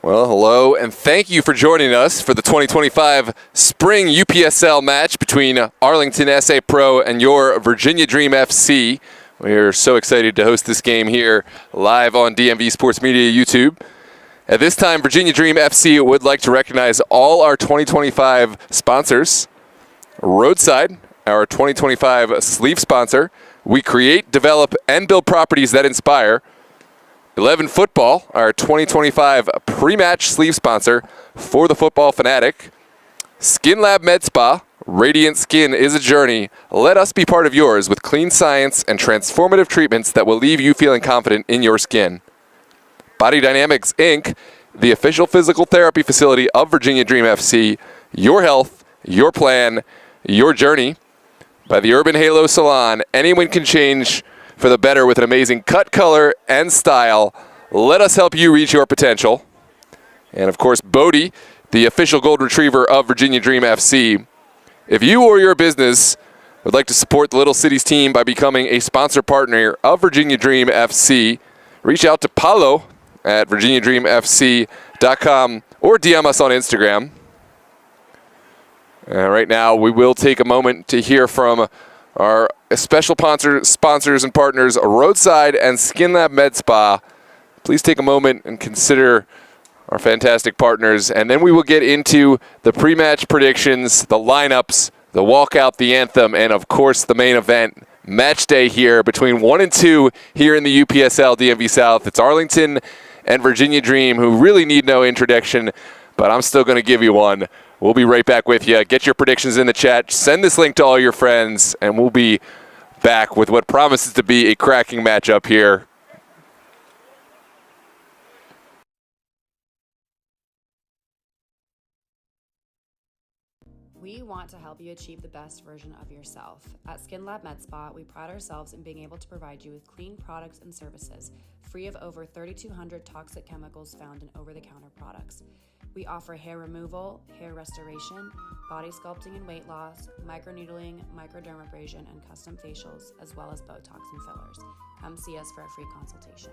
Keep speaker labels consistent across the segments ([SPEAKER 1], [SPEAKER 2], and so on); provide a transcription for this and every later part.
[SPEAKER 1] Well, hello, and thank you for joining us for the 2025 Spring UPSL match between Arlington SA Pro and your Virginia Dream FC. We're so excited to host this game here live on DMV Sports Media YouTube. At this time, Virginia Dream FC would like to recognize all our 2025 sponsors. Roadside, our 2025 sleeve sponsor. We create, develop, and build properties that inspire. 11 Football, our 2025 pre-match sleeve sponsor for the football fanatic. Skin Lab Med Spa, radiant skin is a journey. Let us be part of yours with clean science and transformative treatments that will leave you feeling confident in your skin. Body Dynamics Inc., the official physical therapy facility of Virginia Dream FC. Your health, your plan, your journey. By the Urban Halo Salon, anyone can change for the better with an amazing cut, color, and style. Let us help you reach your potential. And of course, Bodie, the official golden retriever of Virginia Dream FC. If you or your business would like to support the Little Cities team by becoming a sponsor partner of Virginia Dream FC, reach out to Paulo at virginiadreamfc.com or DM us on Instagram. Right now, we will take a moment to hear from our special sponsors and partners, Roadside and Skin Lab Med Spa. Please take a moment and consider our fantastic partners, and then we will get into the pre-match predictions, the lineups, the walkout, the anthem, and of course the main event, match day here between 1 and 2 here in the UPSL DMV South. It's Arlington and Virginia Dream, who really need no introduction, but I'm still going to give you one. We'll be right back with you. Get your predictions in the chat. Send this link to all your friends, and we'll be back with what promises to be a cracking matchup here.
[SPEAKER 2] We want to help you achieve the best version of yourself. At Skin Lab Med Spa, we pride ourselves in being able to provide you with clean products and services, free of over 3,200 toxic chemicals found in over-the-counter products. We offer hair removal, hair restoration, body sculpting and weight loss, microneedling, microdermabrasion, and custom facials, as well as Botox and fillers. Come see us for a free consultation.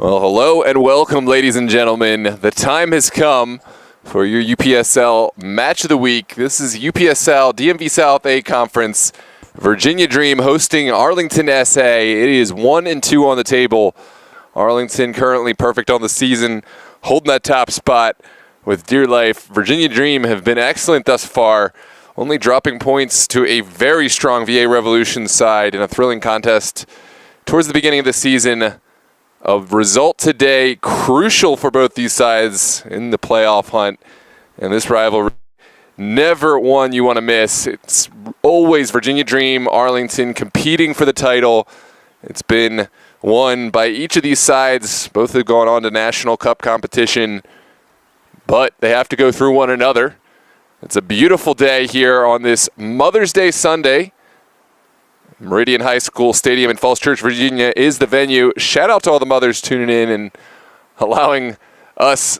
[SPEAKER 1] Well, hello and welcome, ladies and gentlemen. The time has come for your UPSL Match of the Week. This is UPSL DMV South A Conference. Virginia Dream hosting Arlington SA. It is 1-2 on the table. Arlington currently perfect on the season, holding that top spot with dear life. Virginia Dream have been excellent thus far, only dropping points to a very strong VA Revolution side in a thrilling contest towards the beginning of the season. A result today crucial for both these sides in the playoff hunt. And this rivalry, never one you want to miss. It's always Virginia Dream, Arlington competing for the title. It's been won by each of these sides. Both have gone on to National Cup competition, but they have to go through one another. It's a beautiful day here on this Mother's Day Sunday. Meridian High School Stadium in Falls Church, Virginia is the venue. Shout out to all the mothers tuning in and allowing us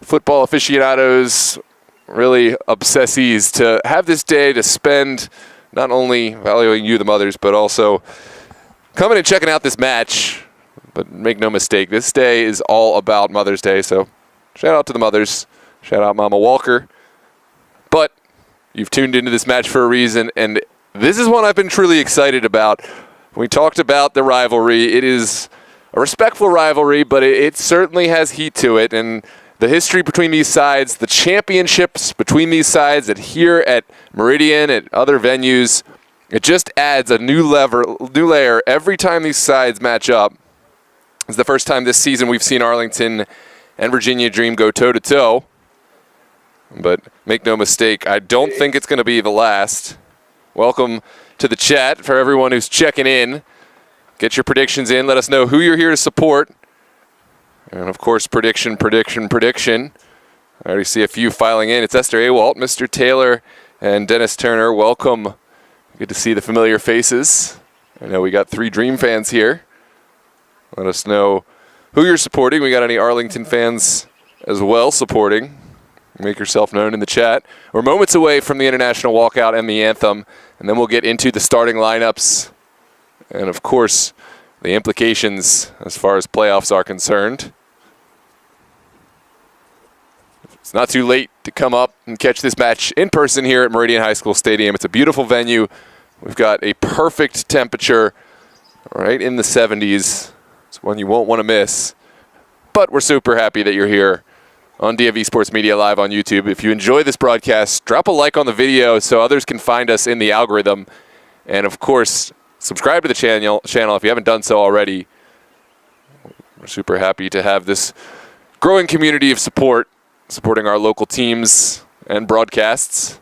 [SPEAKER 1] football aficionados, really obsessees, to have this day to spend not only valuing you, the mothers, but also coming and checking out this match. But make no mistake, this day is all about Mother's Day, so shout out to the mothers. Shout out Mama Walker. But you've tuned into this match for a reason, and this is one I've been truly excited about. We talked about the rivalry. It is a respectful rivalry, but it certainly has heat to it. And the history between these sides, the championships between these sides here at Meridian, at other venues, it just adds a new layer every time these sides match up. It's the first time this season we've seen Arlington and Virginia Dream go toe-to-toe. But make no mistake, I don't think it's going to be the last. Welcome to the chat for everyone who's checking in. Get your predictions in. Let us know who you're here to support. And, of course, prediction. I already see a few filing in. It's Esther Awalt, Mr. Taylor, and Dennis Turner. Welcome. Good to see the familiar faces. I know we got 3 Dream fans here. Let us know who you're supporting. We got any Arlington fans as well supporting. Make yourself known in the chat. We're moments away from the international walkout and the anthem, and then we'll get into the starting lineups and, of course, the implications as far as playoffs are concerned. It's not too late to come up and catch this match in person here at Meridian High School Stadium. It's a beautiful venue. We've got a perfect temperature right in the 70s. It's one you won't want to miss. But we're super happy that you're here on DMV Sports Media live on YouTube. If you enjoy this broadcast, drop a like on the video so others can find us in the algorithm. And, of course, subscribe to the channel if you haven't done so already. We're super happy to have this growing community of supporting our local teams and broadcasts.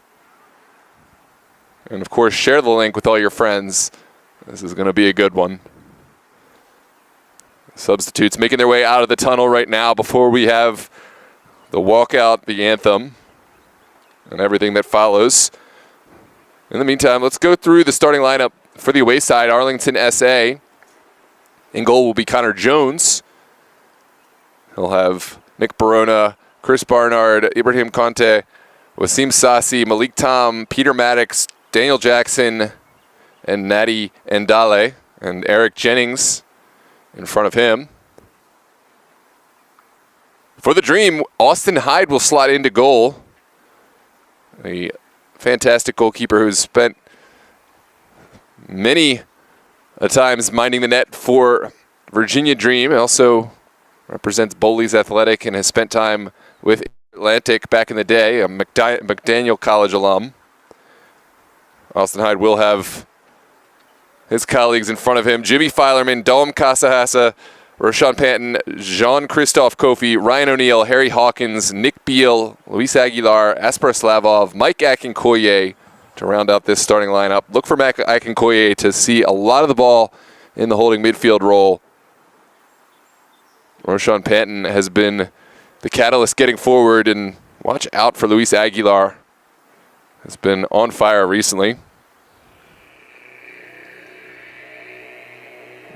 [SPEAKER 1] And, of course, share the link with all your friends. This is going to be a good one. Substitutes making their way out of the tunnel right now before we have the walkout, the anthem, and everything that follows. In the meantime, let's go through the starting lineup for the away side. Arlington SA. In goal will be Connor Jones. He'll have Nick Barona, Chris Barnard, Ibrahim Conte, Wasim Sassi, Malik Tom, Peter Maddox, Daniel Jackson, and Natty Ndale, and Eric Jennings in front of him. For the Dream, Austin Hyde will slot into goal. A fantastic goalkeeper who's spent many times minding the net for Virginia Dream. He also represents Bowley's Athletic and has spent time with Atlantic back in the day, a McDaniel College alum. Austin Hyde will have his colleagues in front of him. Jimmy Filerman, Dom Casahasa, Roshan Panton, Jean-Christophe Kofi, Ryan O'Neill, Harry Hawkins, Nick Beal, Luis Aguilar, Aspar Slavov, Mike Akinkoye to round out this starting lineup. Look for Mike Akinkoye to see a lot of the ball in the holding midfield role. Roshan Panton has been the catalyst getting forward, and watch out for Luis Aguilar. Has been on fire recently.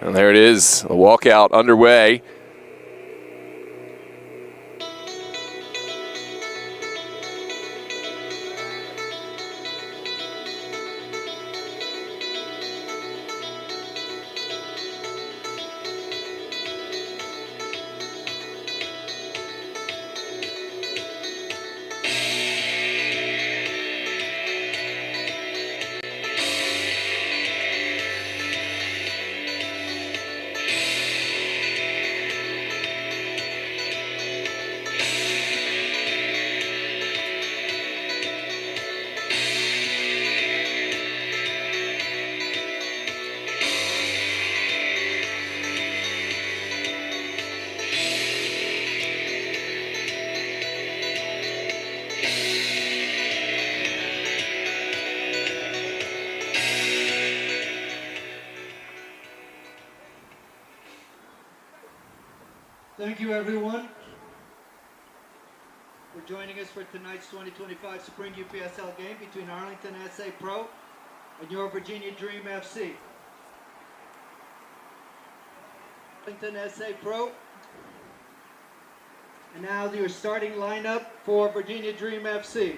[SPEAKER 1] And there it is, a walkout underway.
[SPEAKER 3] Thank you, everyone, for joining us for tonight's 2025 Spring UPSL game between Arlington SA Pro and your Virginia Dream FC. Arlington SA Pro. And now your starting lineup for Virginia Dream FC.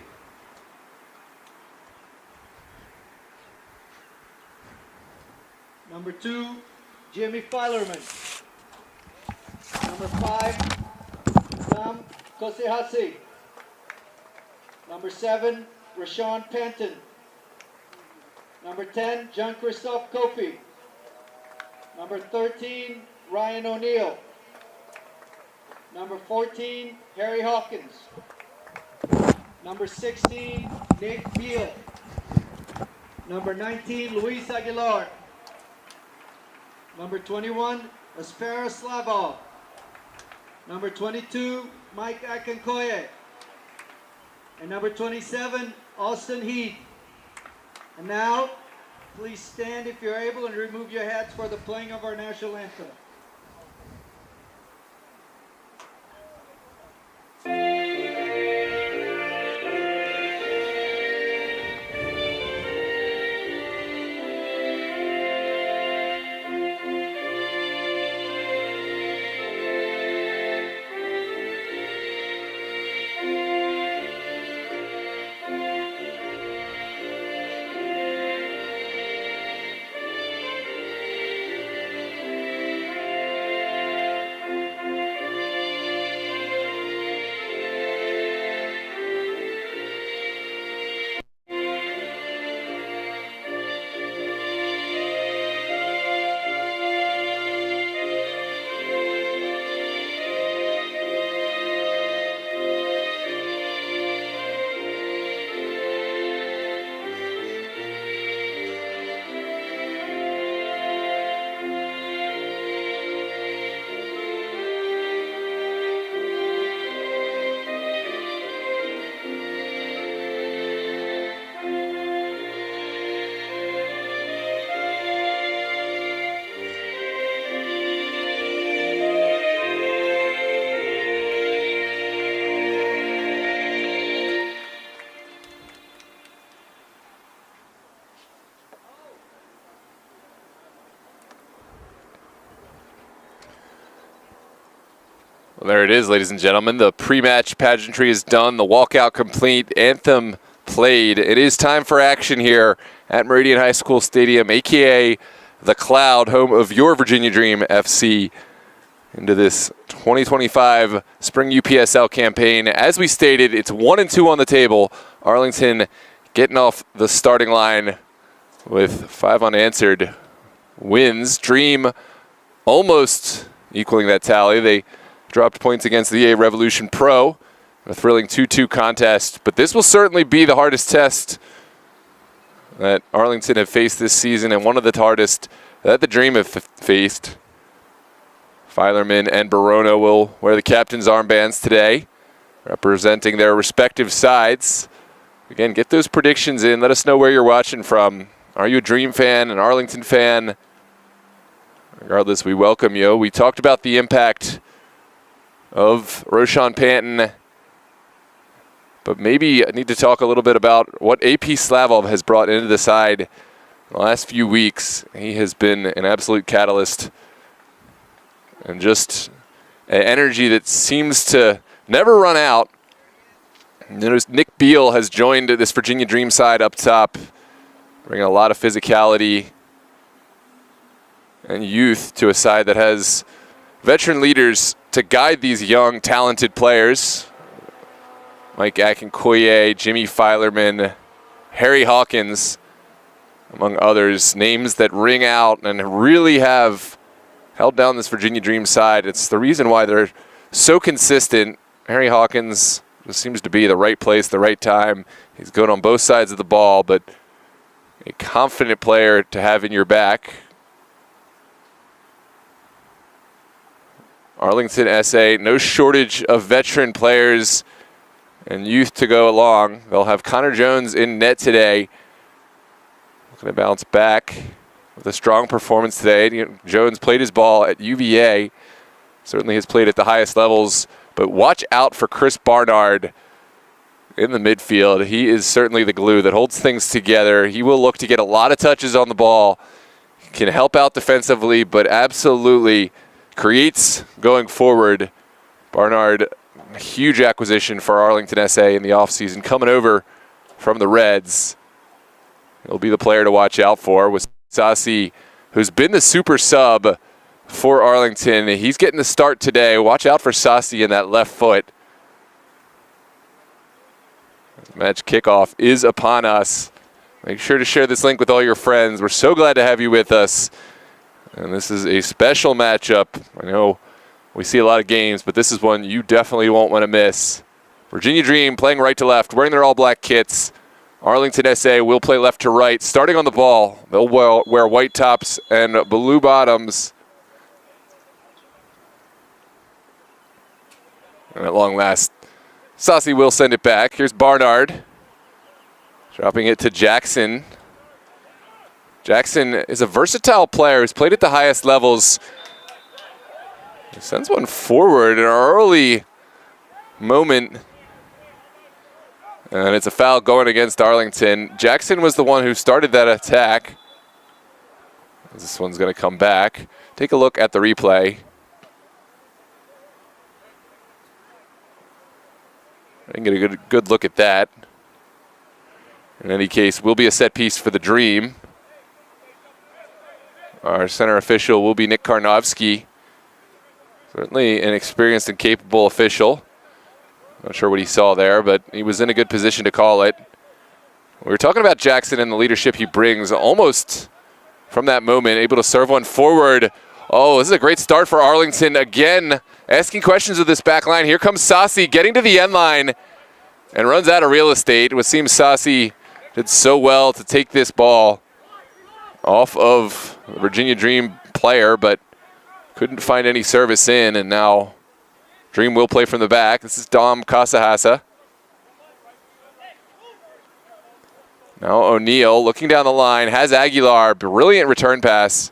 [SPEAKER 3] Number 2, Jimmy Filerman. Number 5, Sam Kosehasi. Number 7, Rashawn Panton. Number 10, Jean-Christophe Kofi. Number 13, Ryan O'Neill. Number 14, Harry Hawkins. Number 16, Nick Beal. Number 19, Luis Aguilar. Number 21, Aspera Slavov. Number 22, Mike Akinkoye. And number 27, Austin Heath. And now, please stand if you're able and remove your hats for the playing of our national anthem.
[SPEAKER 1] Well, there it is, ladies and gentlemen. The pre-match pageantry is done. The walkout complete. Anthem played. It is time for action here at Meridian High School Stadium, a.k.a. The Cloud, home of your Virginia Dream FC, into this 2025 Spring UPSL campaign. As we stated, it's 1-2 on the table. Arlington getting off the starting line with 5 unanswered wins. Dream almost equaling that tally. They dropped points against the EA Revolution Pro. A thrilling 2-2 contest. But this will certainly be the hardest test that Arlington have faced this season, and one of the hardest that the Dream have faced. Filerman and Barono will wear the captain's armbands today, representing their respective sides. Again, get those predictions in. Let us know where you're watching from. Are you a Dream fan, an Arlington fan? Regardless, we welcome you. We talked about the impact of Rashawn Panton, but maybe I need to talk a little bit about what AP Slavov has brought into the side in the last few weeks. He has been an absolute catalyst and just an energy that seems to never run out. Notice Nick Beal has joined this Virginia Dream side up top, bringing a lot of physicality and youth to a side that has veteran leaders to guide these young, talented players. Mike Akinkoye, Jimmy Filerman, Harry Hawkins, among others. Names that ring out and really have held down this Virginia Dream side. It's the reason why they're so consistent. Harry Hawkins just seems to be the right place, the right time. He's good on both sides of the ball, but a confident player to have in your back. Arlington SA, no shortage of veteran players and youth to go along. They'll have Connor Jones in net today. Looking to bounce back with a strong performance today. Jones played his ball at UVA. certainly has played at the highest levels, but watch out for Chris Barnard in the midfield. He is certainly the glue that holds things together. He will look to get a lot of touches on the ball, can help out defensively, but absolutely creates going forward. Barnard, huge acquisition for Arlington SA in the offseason, coming over from the Reds. He'll be the player to watch out for. With Sassi, who's been the super sub for Arlington, he's getting the start today. Watch out for Sassi in that left foot. Match kickoff is upon us. Make sure to share this link with all your friends. We're so glad to have you with us. And this is a special matchup. I know we see a lot of games, but this is one you definitely won't want to miss. Virginia Dream playing right to left, wearing their all-black kits. Arlington SA will play left to right. Starting on the ball, they'll wear white tops and blue bottoms. And at long last, Sassi will send it back. Here's Barnard, dropping it to Jackson. Jackson is a versatile player who's played at the highest levels. He sends one forward in an early moment. And it's a foul going against Arlington. Jackson was the one who started that attack. This one's going to come back. Take a look at the replay. I can get a good look at that. In any case, will be a set piece for the Dream. Our center official will be Nick Karnovsky. Certainly an experienced and capable official. Not sure what he saw there, but he was in a good position to call it. We were talking about Jackson and the leadership he brings. Almost from that moment, able to serve one forward. Oh, this is a great start for Arlington. Again, asking questions of this back line. Here comes Sassi getting to the end line and runs out of real estate. It seems Sassi did so well to take this ball off of the Virginia Dream player, but couldn't find any service in, and now Dream will play from the back. This is Dom Casahasa. Now O'Neal looking down the line, has Aguilar, brilliant return pass.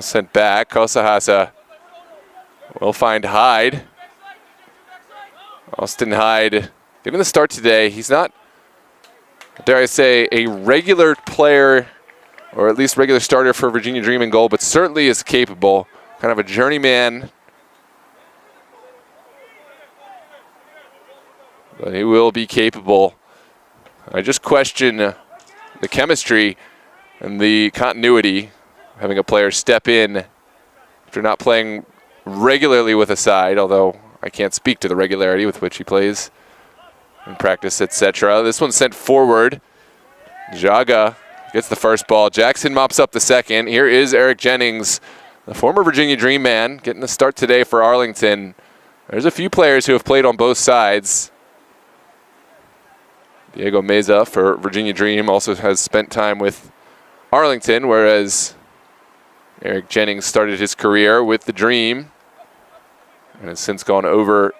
[SPEAKER 1] Sent back, Casahasa will find Hyde. Austin Hyde, given the start today, he's not, dare I say, a regular player, or at least regular starter for Virginia Dream in goal, but certainly is capable. Kind of a journeyman. But he will be capable. I just question the chemistry and the continuity, having a player step in after not playing regularly with a side, although I can't speak to the regularity with which he plays in practice, etc. This one's sent forward. Jaga gets the first ball. Jackson mops up the second. Here is Eric Jennings, the former Virginia Dream man, getting the start today for Arlington. There's a few players who have played on both sides. Diego Meza for Virginia Dream also has spent time with Arlington, whereas Eric Jennings started his career with the Dream and has since gone over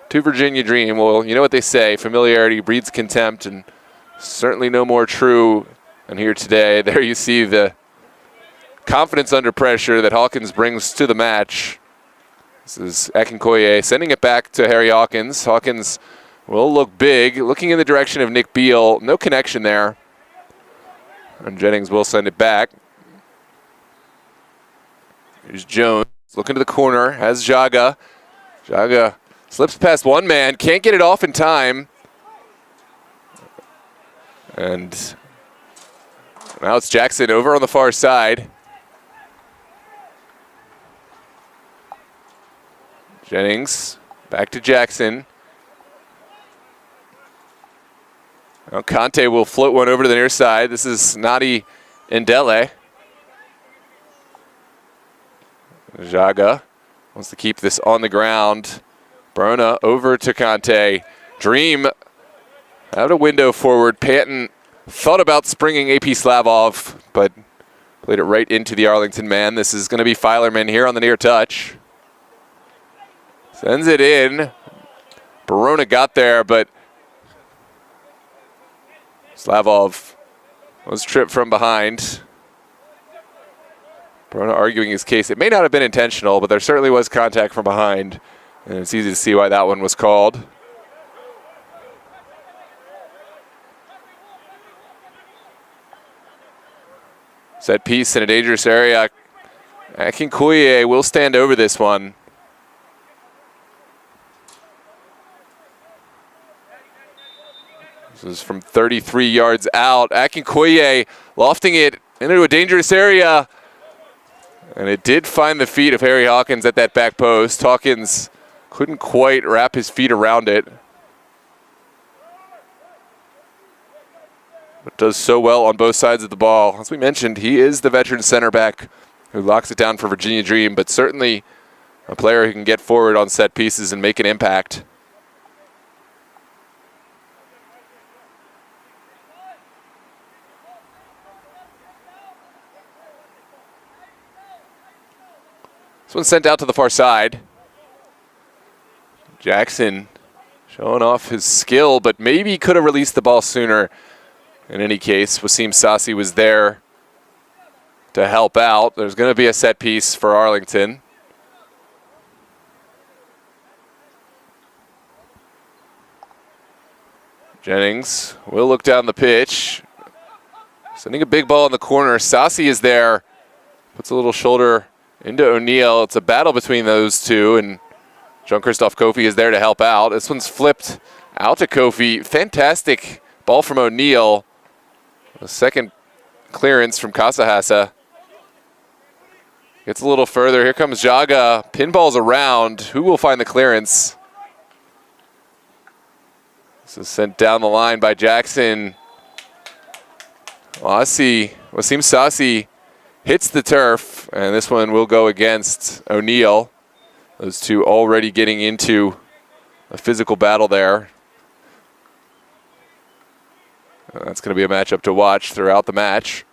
[SPEAKER 1] to Virginia Dream. Well, you know what they say, familiarity breeds contempt, and certainly no more true than here today. There you see the confidence under pressure that Hawkins brings to the match. This is Akinkoye sending it back to Harry Hawkins. Hawkins will look big, looking in the direction of Nick Beal. No connection there. And Jennings will send it back. Here's Jones, looking to the corner, has Jaga. Jaga slips past one man, can't get it off in time. And now it's Jackson over on the far side. Jennings, back to Jackson. Now Conte will float one over to the near side. This is Nadi Ndele. Jaga wants to keep this on the ground. Brona over to Conte. Dream out a window forward. Panton thought about springing AP Slavov, but played it right into the Arlington man. This is going to be Filerman here on the near touch. Sends it in. Barona got there, but Slavov was tripped from behind. Barona arguing his case. It may not have been intentional, but there certainly was contact from behind. And it's easy to see why that one was called. Set piece in a dangerous area. Akinkoye will stand over this one. This is from 33 yards out. Akinkoye lofting it into a dangerous area. And it did find the feet of Harry Hawkins at that back post. Hawkins couldn't quite wrap his feet around it. But does so well on both sides of the ball. As we mentioned, he is the veteran center back who locks it down for Virginia Dream, but certainly a player who can get forward on set pieces and make an impact. This one's sent out to the far side. Jackson showing off his skill, but maybe could have released the ball sooner. In any case, Wasim Sassi was there to help out. There's going to be a set piece for Arlington. Jennings will look down the pitch. Sending a big ball in the corner. Sassi is there. Puts a little shoulder into O'Neal. It's a battle between those two, and Jean-Christophe Kofi is there to help out. This one's flipped out to Kofi. Fantastic ball from O'Neal. A second clearance from Kasahasa. Gets a little further. Here comes Jaga. Pinballs around. Who will find the clearance? This is sent down the line by Jackson. Wasim Sassi hits the turf, and this one will go against O'Neal. Those two already getting into a physical battle there. That's going to be a matchup to watch throughout the match.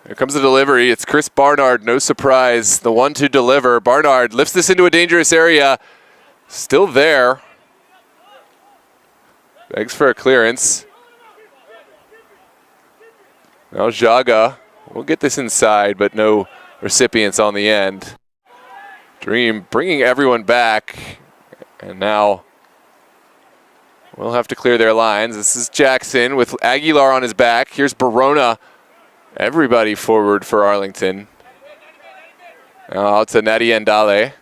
[SPEAKER 1] Here comes the delivery. It's Chris Barnard, no surprise. The one to deliver. Barnard lifts this into a dangerous area. Still there. Begs for a clearance. Now Jaga will get this inside, but no recipients on the end. Dream bringing everyone back, and now we'll have to clear their lines. This is Jackson with Aguilar on his back. Here's Barona. Everybody forward for Arlington. Now out to Nadi Ndale.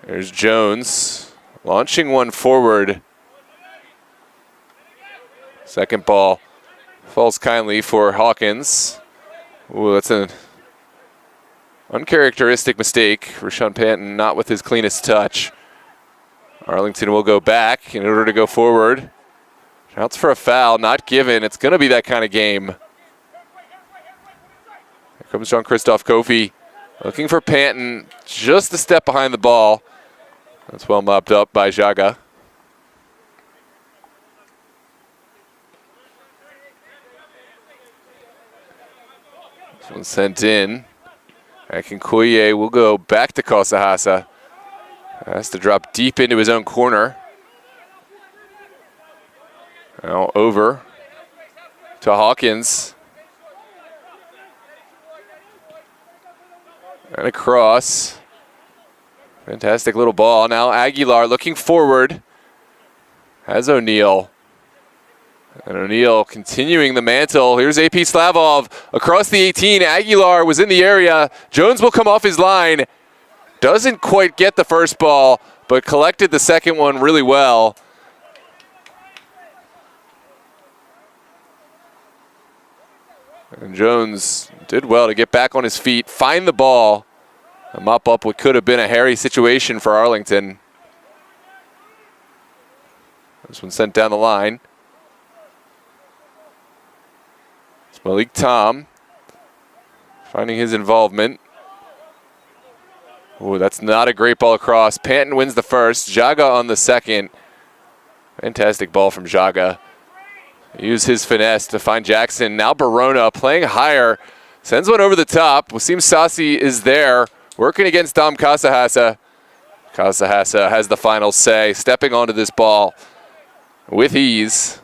[SPEAKER 1] There's Jones launching one forward. Second ball falls kindly for Hawkins. Ooh, that's an uncharacteristic mistake. Rashawn Panton not with his cleanest touch. Arlington will go back in order to go forward. Shouts for a foul, not given. It's going to be that kind of game. Here comes Jean-Christophe Kofi looking for Panton, just a step behind the ball. That's well mopped up by Jaga. This one's sent in. Akinkoye will go back to Kasahasa. Has to drop deep into his own corner. Now over to Hawkins. And across. Fantastic little ball. Now Aguilar looking forward. Has O'Neal. And O'Neal continuing the mantle. Here's AP Slavov across the 18. Aguilar was in the area. Jones will come off his line. Doesn't quite get the first ball, but collected the second one really well. And Jones did well to get back on his feet, find the ball, and mop up what could have been a hairy situation for Arlington. This one sent down the line. It's Malik Tom finding his involvement. Oh, that's not a great ball across. Panton wins the first. Jaga on the second. Fantastic ball from Jaga. Use his finesse to find Jackson. Now Barona playing higher. Sends one over the top. Wasim Sassi is there working against Dom Casahasa. Casahasa has the final say, stepping onto this ball with ease.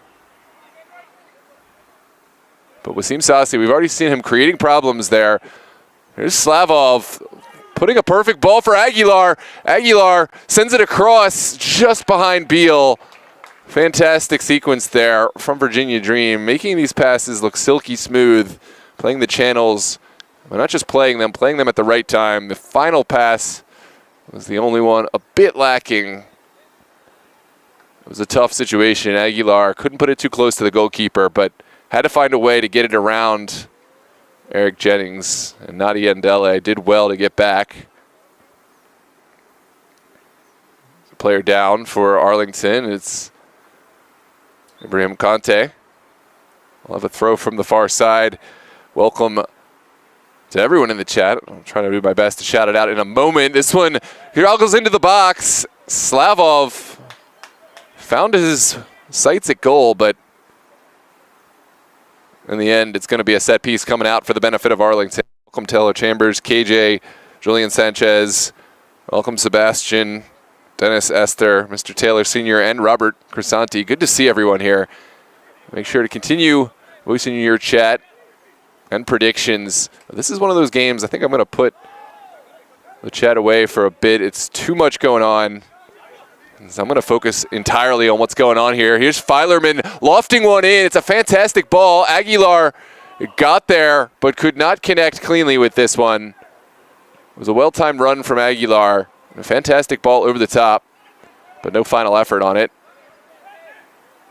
[SPEAKER 1] But Wasim Sassi, we've already seen him creating problems there. Here's Slavov putting a perfect ball for Aguilar. Aguilar sends it across just behind Beal. Fantastic sequence there from Virginia Dream, making these passes look silky smooth, playing the channels, but not just playing them at the right time. The final pass was the only one a bit lacking. It was a tough situation. Aguilar couldn't put it too close to the goalkeeper, but had to find a way to get it around Eric Jennings, and Nadia Ndele did well to get back. The player down for Arlington. It's Ibrahim Conte. We'll have a throw from the far side. Welcome to everyone in the chat. I'm trying to do my best to shout it out in a moment. This one here all goes into the box. Slavov found his sights at goal, but in the end, it's going to be a set piece coming out for the benefit of Arlington. Welcome Taylor Chambers, KJ, Julian Sanchez. Welcome Sebastian, Dennis Esther, Mr. Taylor Sr., and Robert Crisanti. Good to see everyone here. Make sure to continue voicing your chat and predictions. This is one of those games, I think I'm going to put the chat away for a bit. It's too much going on. So I'm going to focus entirely on what's going on here. Here's Filerman lofting one in. It's a fantastic ball. Aguilar got there, but could not connect cleanly with this one. It was a well-timed run from Aguilar. A fantastic ball over the top, but no final effort on it.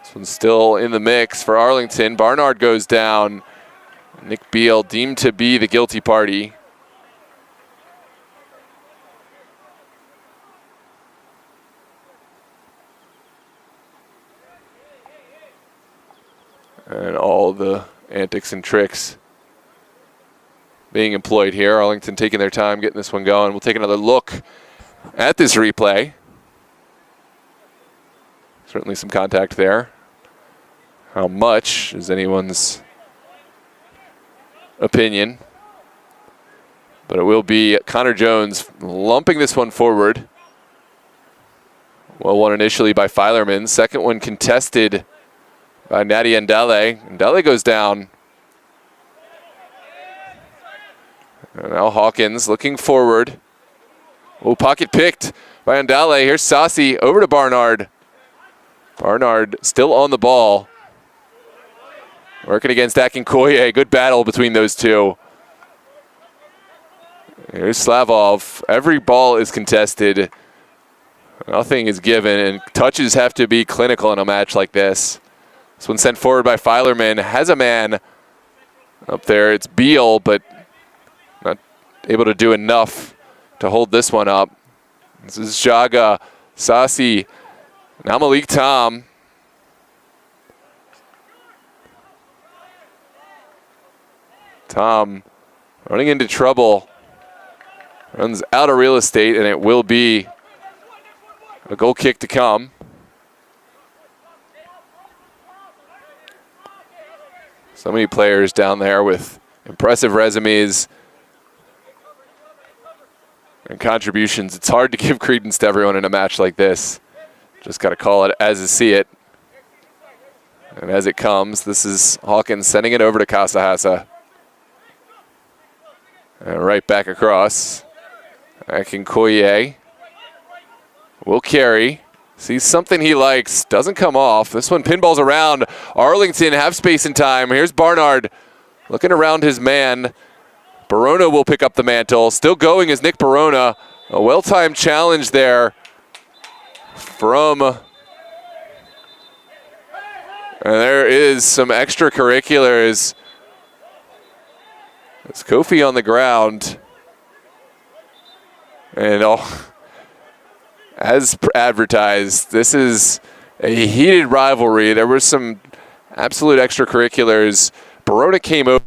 [SPEAKER 1] This one's still in the mix for Arlington. Barnard goes down. Nick Beal deemed to be the guilty party. And all the antics and tricks being employed here. Arlington taking their time getting this one going. We'll take another look at this replay. Certainly some contact there. How much is anyone's opinion? But it will be Connor Jones lumping this one forward. Well, one initially by Filerman. Second one contested by Nadia Ndele. Ndele goes down. And now Hawkins looking forward. Oh, pocket picked by Ndele. Here's Sassi over to Barnard. Barnard still on the ball. Working against Akinkoye. Good battle between those two. Here's Slavov. Every ball is contested. Nothing is given, and touches have to be clinical in a match like this. This one sent forward by Filerman. Has a man up there. It's Beal, but not able to do enough to hold this one up. This is Jaga, Sassi, now Malik Tom. Tom running into trouble. Runs out of real estate, and it will be a goal kick to come. So many players down there with impressive resumes and contributions. It's hard to give credence to everyone in a match like this. Just got to call it as you see it. And as it comes, this is Hawkins sending it over to Casahasa. And right back across. Akinkoye will carry. Sees something he likes. Doesn't come off. This one pinballs around. Arlington have space and time. Here's Barnard looking around his man. Barona will pick up the mantle. Still going is Nick Barona. A well-timed challenge there from... And there is some extracurriculars. It's Kofi on the ground. And as advertised, this is a heated rivalry. There were some absolute extracurriculars. Barona came over,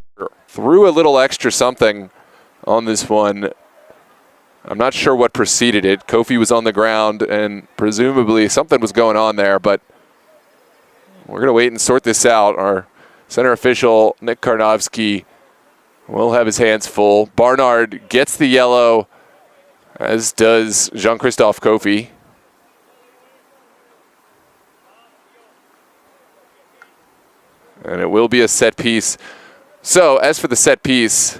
[SPEAKER 1] threw a little extra something on this one. I'm not sure what preceded it. Kofi was on the ground, and presumably something was going on there, but we're going to wait and sort this out. Our center official, Nick Karnovsky, will have his hands full. Barnard gets the yellow as does Jean-Christophe Kofi. And it will be a set piece. So, as for the set piece,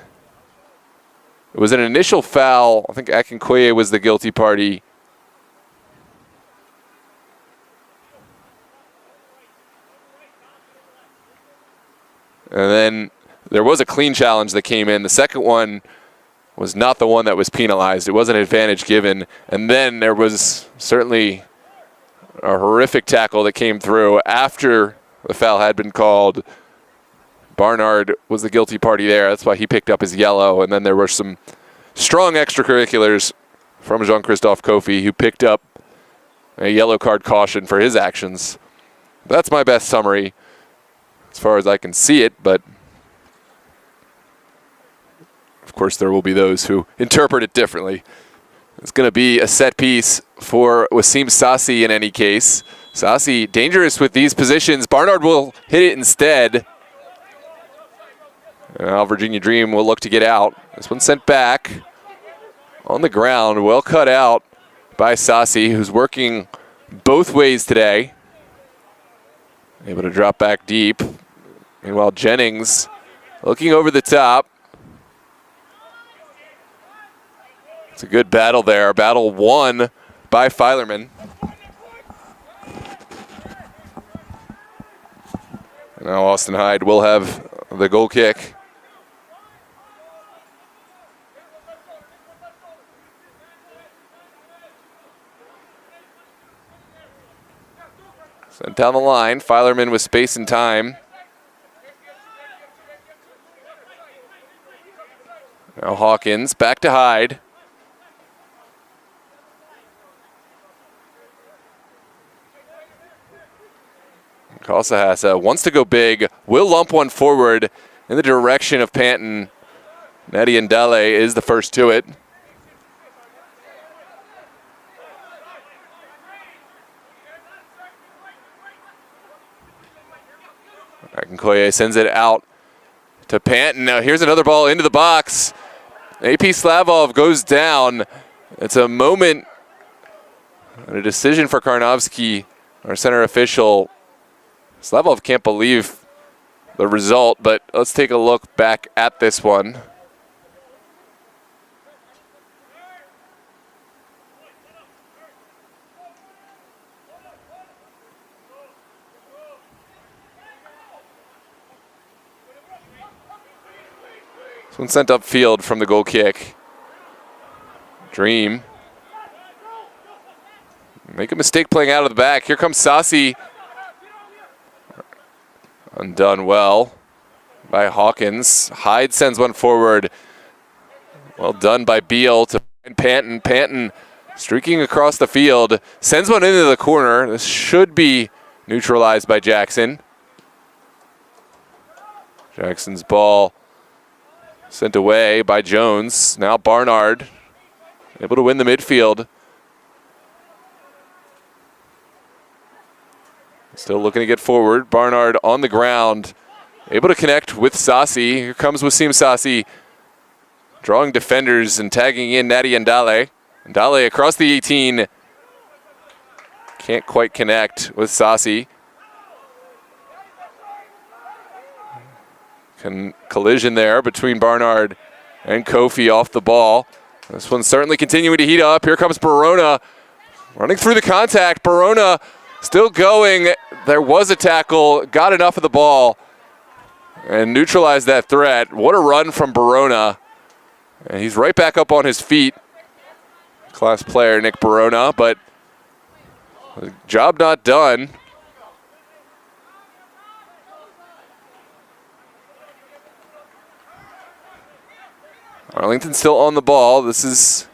[SPEAKER 1] it was an initial foul. I think Akinkoye was the guilty party. And then there was a clean challenge that came in. The second one was not the one that was penalized. It was an advantage given. And then there was certainly a horrific tackle that came through after the foul had been called. Barnard was the guilty party there. That's why he picked up his yellow. And then there were some strong extracurriculars from Jean-Christophe Kofi, who picked up a yellow card caution for his actions. That's my best summary as far as I can see it, but of course there will be those who interpret it differently. It's going to be a set piece for Wasim Sassi in any case. Sassi dangerous with these positions. Barnard will hit it instead. Now Virginia Dream will look to get out. This one sent back on the ground. Well cut out by Sassi, who's working both ways today. Able to drop back deep. Meanwhile, Jennings looking over the top. It's a good battle there. Battle won by Filerman. Now Austin Hyde will have the goal kick. Sent down the line. Filerman with space and time. Now Hawkins back to Hyde. Kasahasa wants to go big, will lump one forward in the direction of Panton. Nadi Ndale is the first to it. Akinkoye sends it out to Panton. Now here's another ball into the box. AP Slavov goes down. It's a moment and a decision for Karnovsky, our center official. Slavov can't believe the result, but let's take a look back at this one. This one sent upfield from the goal kick. Dream. Make a mistake playing out of the back. Here comes Sassi. Undone well by Hawkins. Hyde sends one forward. Well done by Beal to Panton. Panton streaking across the field. Sends one into the corner. This should be neutralized by Jackson. Jackson's ball sent away by Jones. Now Barnard able to win the midfield. Still looking to get forward. Barnard on the ground. Able to connect with Sassi. Here comes Wasim Sassi. Drawing defenders and tagging in Nadi Ndale. Ndale across the 18. Can't quite connect with Sassi. Collision there between Barnard and Kofi off the ball. This one's certainly continuing to heat up. Here comes Barona running through the contact. Barona still going. There was a tackle, got enough of the ball and neutralized that threat. What a run from Barona. And he's right back up on his feet. Class player Nick Barona, but job not done. Arlington still on the ball. This is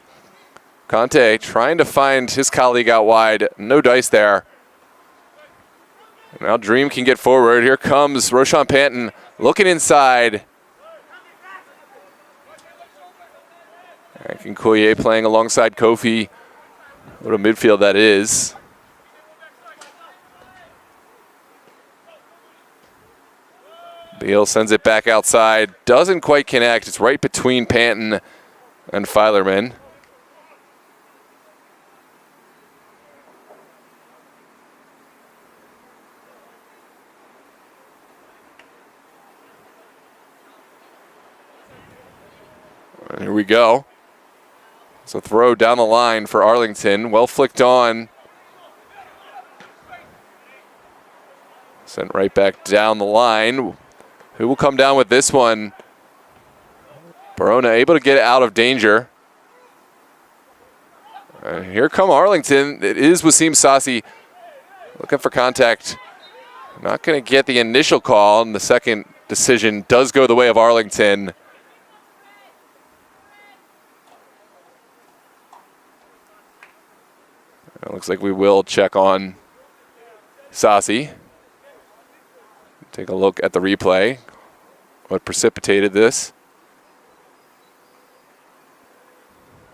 [SPEAKER 1] Conte trying to find his colleague out wide. No dice there. Now Dream can get forward. Here comes Roshan Panton looking inside. Akinkoye playing alongside Kofi. What a midfield that is. Beal sends it back outside. Doesn't quite connect. It's right between Panton and Filerman. go. So throw down the line for Arlington. Well flicked on. Sent right back down the line. Who will come down with this one? Barona able to get out of danger. Here come Arlington. It is Wasim Sassi looking for contact. Not going to get the initial call, and the second decision does go the way of Arlington. It looks like we will check on Sassi. Take a look at the replay. What precipitated this?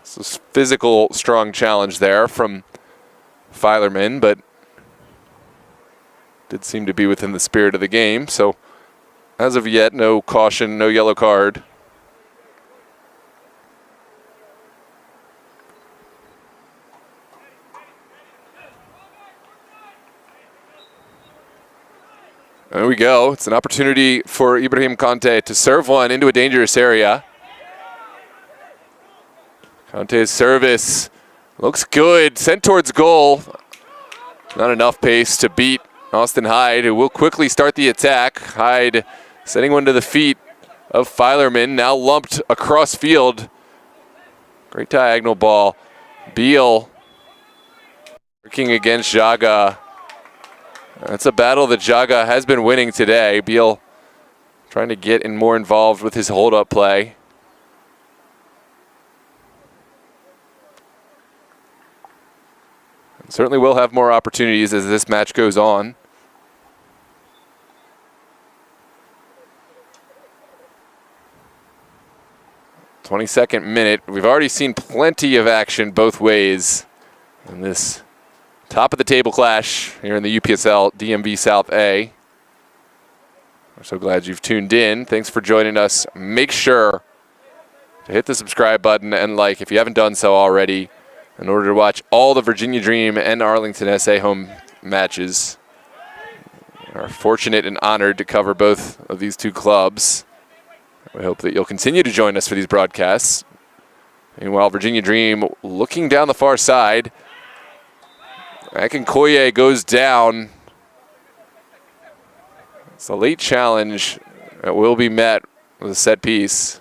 [SPEAKER 1] This is physical, strong challenge there from Filerman, but did seem to be within the spirit of the game. So as of yet, no caution, no yellow card. There we go. It's an opportunity for Ibrahim Conte to serve one into a dangerous area. Conte's service looks good. Sent towards goal. Not enough pace to beat Austin Hyde, who will quickly start the attack. Hyde sending one to the feet of Filerman, now lumped across field. Great diagonal ball. Beal working against Jaga. That's a battle that Jaga has been winning today. Beal trying to get more involved with his hold-up play. And certainly will have more opportunities as this match goes on. '22nd minute. We've already seen plenty of action both ways in this top of the table clash here in the UPSL DMV South A. We're so glad you've tuned in. Thanks for joining us. Make sure to hit the subscribe button and like if you haven't done so already in order to watch all the Virginia Dream and Arlington SA home matches. We are fortunate and honored to cover both of these two clubs. We hope that you'll continue to join us for these broadcasts. Meanwhile, Virginia Dream looking down the far side. Akinkoye goes down. It's a late challenge that will be met with a set piece.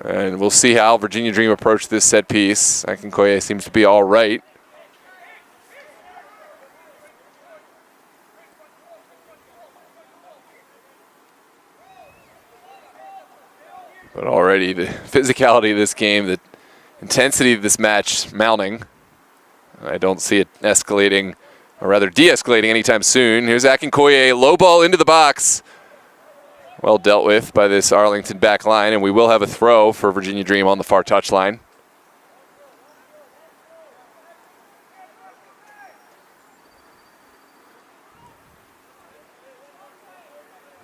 [SPEAKER 1] And we'll see how Virginia Dream approach this set piece. Akinkoye seems to be all right. But already the physicality of this game, the intensity of this match mounting. I don't see it escalating, or rather de-escalating anytime soon. Here's Akinkoye, low ball into the box. Well dealt with by this Arlington back line, and we will have a throw for Virginia Dream on the far touchline.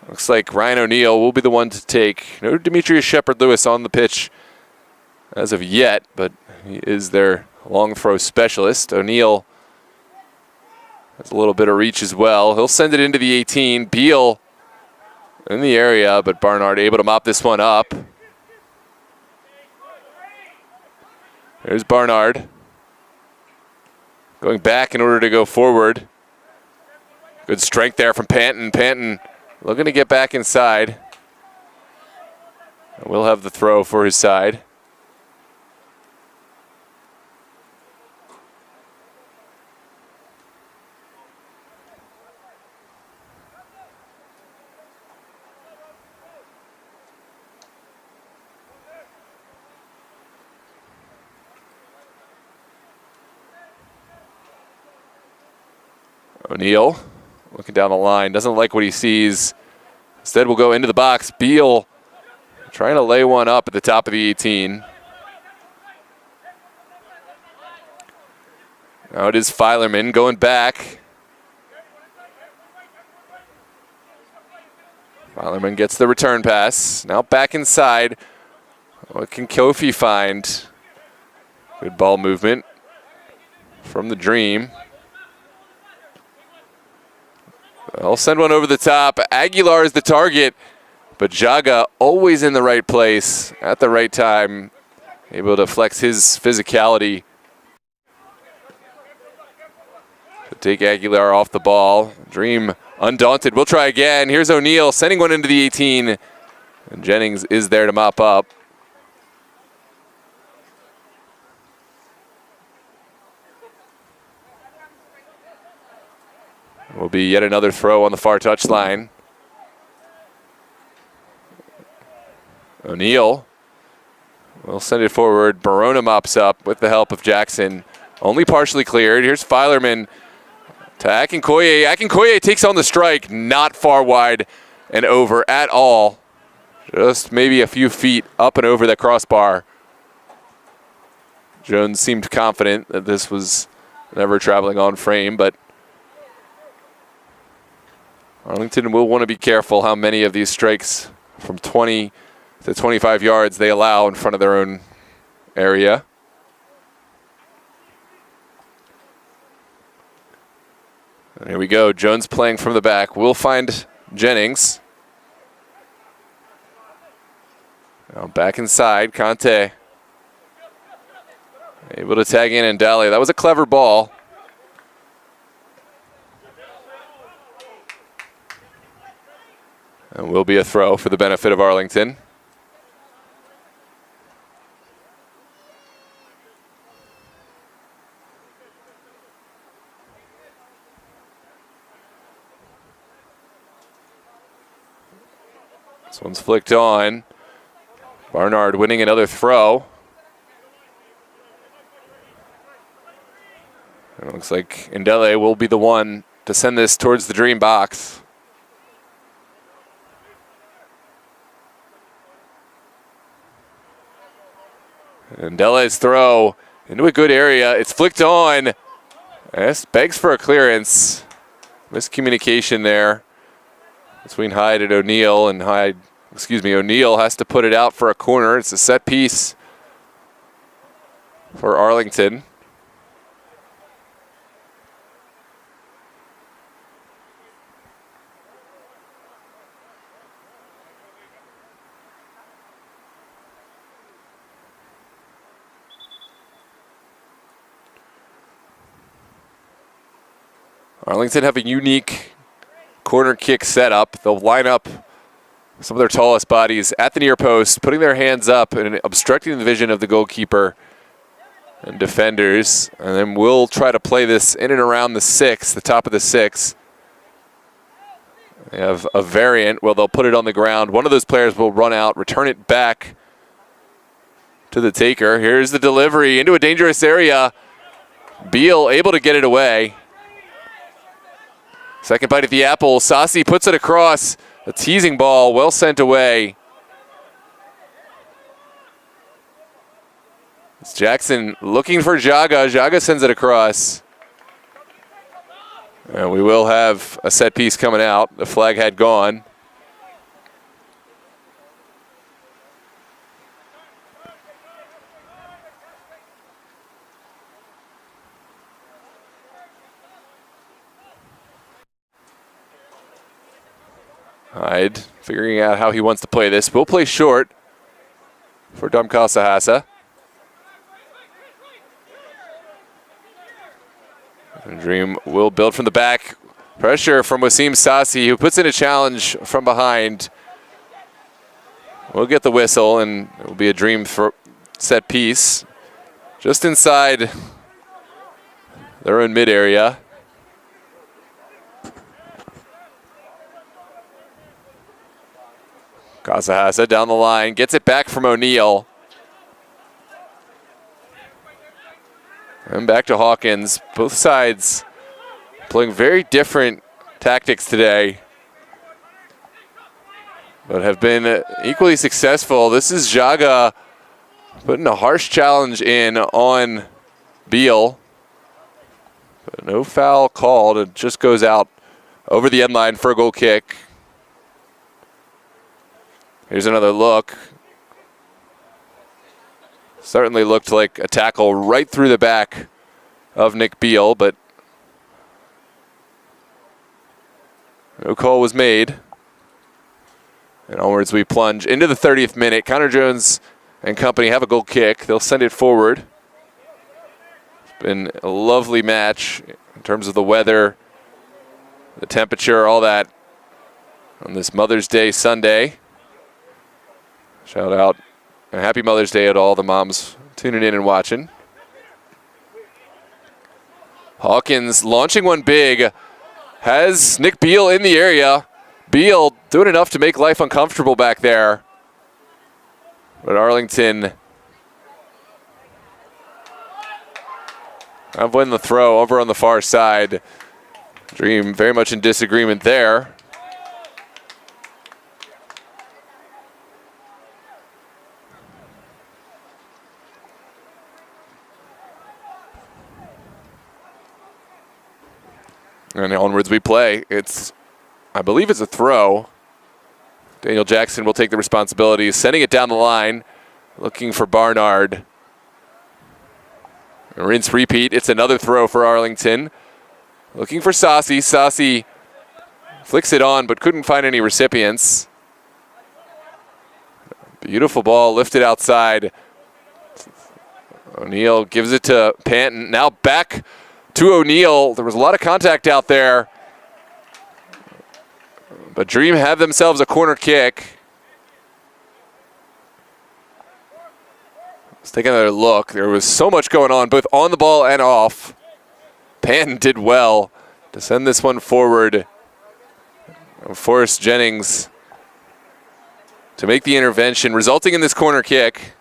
[SPEAKER 1] Looks like Ryan O'Neill will be the one to take. No Demetrius Shepard-Lewis on the pitch as of yet, but he is their long throw specialist. O'Neill has a little bit of reach as well. He'll send it into the 18. Beal in the area, but Barnard able to mop this one up. There's Barnard going back in order to go forward. Good strength there from Panton. Panton looking to get back inside. We'll have the throw for his side. O'Neill looking down the line, doesn't like what he sees. Instead, we'll go into the box. Beal trying to lay one up at the top of the 18. Now it is Filerman going back. Filerman gets the return pass. Now back inside. What can Kofi find? Good ball movement from the Dream. I'll send one over the top. Aguilar is the target, but Jaga always in the right place at the right time, able to flex his physicality to take Aguilar off the ball. Dream undaunted. We'll try again. Here's O'Neal sending one into the 18, and Jennings is there to mop up. Will be yet another throw on the far touchline. O'Neal will send it forward. Barona mops up with the help of Jackson. Only partially cleared. Here's Filerman to Akinkoye. Akinkoye takes on the strike. Not far wide and over at all. Just maybe a few feet up and over the crossbar. Jones seemed confident that this was never traveling on frame, but Arlington will want to be careful how many of these strikes from 20 to 25 yards they allow in front of their own area. And here we go. Jones playing from the back. We'll find Jennings. Now back inside. Conte able to tag in Dali. That was a clever ball. And will be a throw for the benefit of Arlington. This one's flicked on. Barnard winning another throw. And it looks like Ndele will be the one to send this towards the Dream box. And Ndele's throw into a good area. It's flicked on. This begs for a clearance. Miscommunication there between Hyde and O'Neal, and O'Neal has to put it out for a corner. It's a set piece for Arlington. Arlington have a unique corner kick setup. They'll line up some of their tallest bodies at the near post, putting their hands up and obstructing the vision of the goalkeeper and defenders. And then we'll try to play this in and around the 6, the top of the 6. They have a variant. Well, they'll put it on the ground. One of those players will run out, return it back to the taker. Here's the delivery into a dangerous area. Beal able to get it away. Second bite at the apple. Sassi puts it across. A teasing ball, well sent away. It's Jackson looking for Jaga. Jaga sends it across. And we will have a set piece coming out. The flag had gone. Hyde figuring out how he wants to play this. We'll play short for Damkasahasa. Dream will build from the back. Pressure from Wasim Sassi, who puts in a challenge from behind. We'll get the whistle, and it will be a Dream set piece just inside their own mid area. Kasahasa down the line, gets it back from O'Neal. And back to Hawkins. Both sides playing very different tactics today, but have been equally successful. This is Jaga putting a harsh challenge in on Beal. But no foul called. It just goes out over the end line for a goal kick. Here's another look. Certainly looked like a tackle right through the back of Nick Beal, but No call was made. And onwards we plunge into the 30th minute. Connor Jones and company have a goal kick. They'll send it forward. It's been a lovely match in terms of the weather, the temperature, all that on this Mother's Day Sunday. Shout out and happy Mother's Day to all the moms tuning in and watching. Hawkins launching one big. Has Nick Beal in the area. Beal doing enough to make life uncomfortable back there. But Arlington have won the throw over on the far side. Dream very much in disagreement there. And onwards we play. I believe it's a throw. Daniel Jackson will take the responsibility, sending it down the line, looking for Barnard. A rinse repeat. It's another throw for Arlington. Looking for Saucy. Saucy flicks it on, but couldn't find any recipients. Beautiful ball lifted outside. O'Neal gives it to Panton. Now back to O'Neal. There was a lot of contact out there. But Dream have themselves a corner kick. Let's take another look. There was so much going on, both on the ball and off. Panton did well to send this one forward. Forrest Jennings to make the intervention, resulting in this corner kick.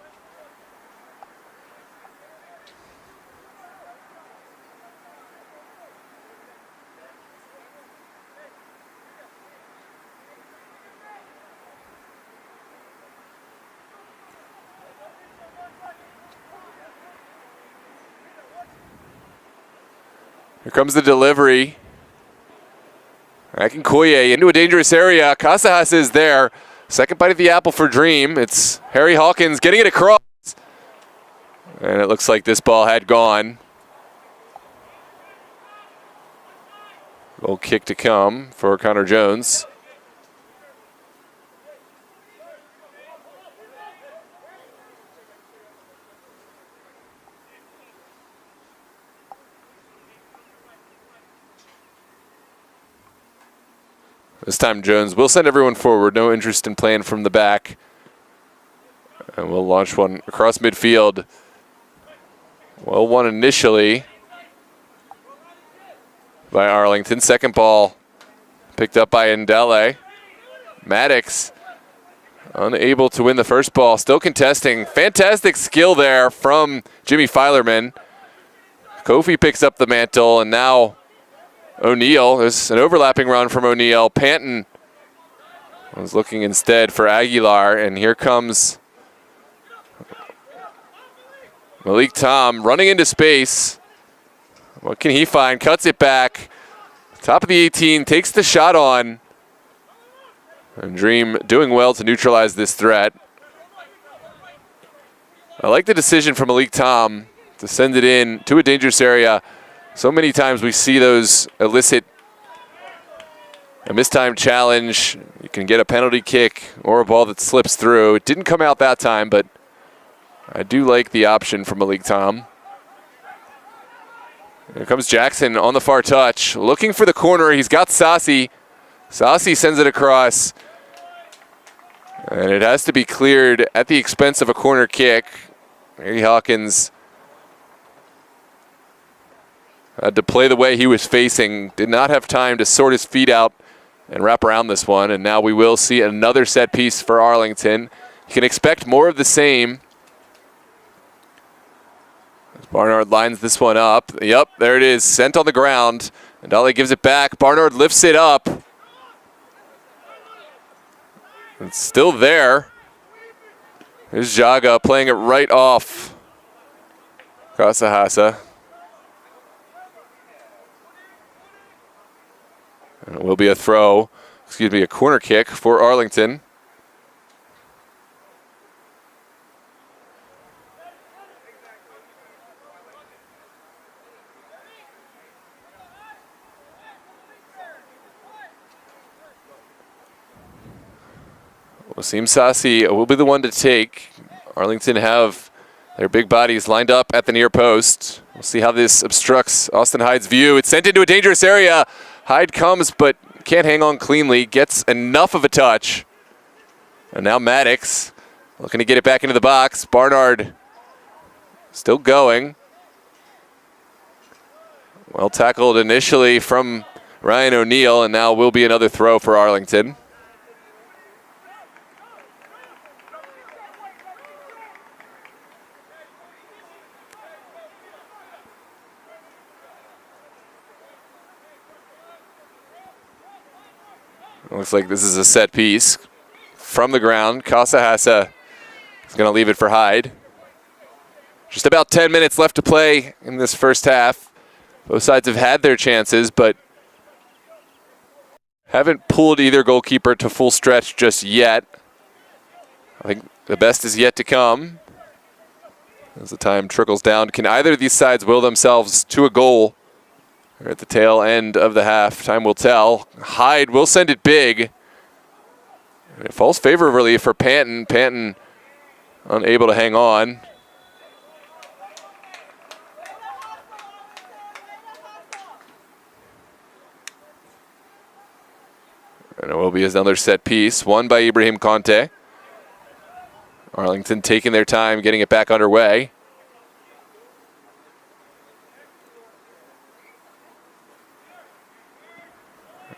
[SPEAKER 1] Here comes the delivery. Akinkoye into a dangerous area. Casahas is there. Second bite of the apple for Dream. It's Harry Hawkins getting it across. And it looks like this ball had gone. Goal kick to come for Connor Jones. This time Jones will send everyone forward. No interest in playing from the back. And we'll launch one across midfield. Well won initially by Arlington. Second ball picked up by Ndele. Maddox unable to win the first ball. Still contesting. Fantastic skill there from Jimmy Filerman. Kofi picks up the mantle, and now O'Neal. There's an overlapping run from O'Neal. Panton was looking instead for Aguilar, and here comes Malik Tom running into space. What can he find? Cuts it back. Top of the 18, takes the shot on. And Dream doing well to neutralize this threat. I like the decision from Malik Tom to send it in to a dangerous area. So many times we see those elicit a mistimed challenge. You can get a penalty kick or a ball that slips through. It didn't come out that time, but I do like the option from Malik Tom. Here comes Jackson on the far touch, looking for the corner. He's got Saucy. Saucy sends it across. And it has to be cleared at the expense of a corner kick. Harry Hawkins had to play the way he was facing. Did not have time to sort his feet out and wrap around this one. And now we will see another set piece for Arlington. You can expect more of the same. Barnard lines this one up. Yep, there it is, sent on the ground. And Ndele gives it back. Barnard lifts it up. It's still there. Here's Jaga playing it right off Casahasa. And it will be a a corner kick for Arlington. Wasim Sassi will be the one to take. Arlington have their big bodies lined up at the near post. We'll see how this obstructs Austin Hyde's view. It's sent into a dangerous area. Hyde comes but can't hang on cleanly. Gets enough of a touch. And now Maddox looking to get it back into the box. Barnard still going. Well tackled initially from Ryan O'Neill, and now will be another throw for Arlington. Looks like this is a set piece from the ground. Casahasa is going to leave it for Hyde. Just about 10 minutes left to play in this first half. Both sides have had their chances, but haven't pulled either goalkeeper to full stretch just yet. I think the best is yet to come. As the time trickles down, can either of these sides will themselves to a goal? We're at the tail end of the half. Time will tell. Hyde will send it big. And it falls favorably for Panton. Panton unable to hang on. And it will be another set piece, won by Ibrahim Conte. Arlington taking their time, getting it back underway.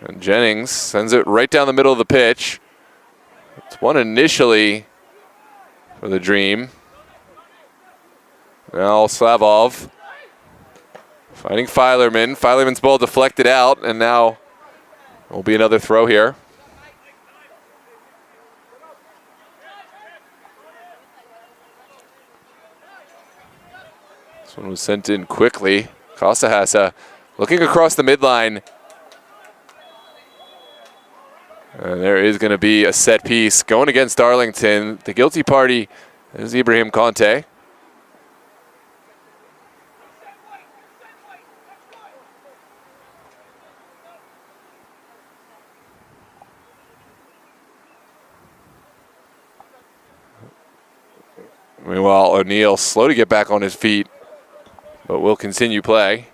[SPEAKER 1] And Jennings sends it right down the middle of the pitch. It's one initially for the Dream. Now Slavov fighting Filerman. Filerman's ball deflected out, and now will be another throw here. This one was sent in quickly. Casahasa looking across the midline. And there is going to be a set piece going against Arlington. The guilty party is Ibrahim Conte. Meanwhile, O'Neill slow to get back on his feet, but will continue play.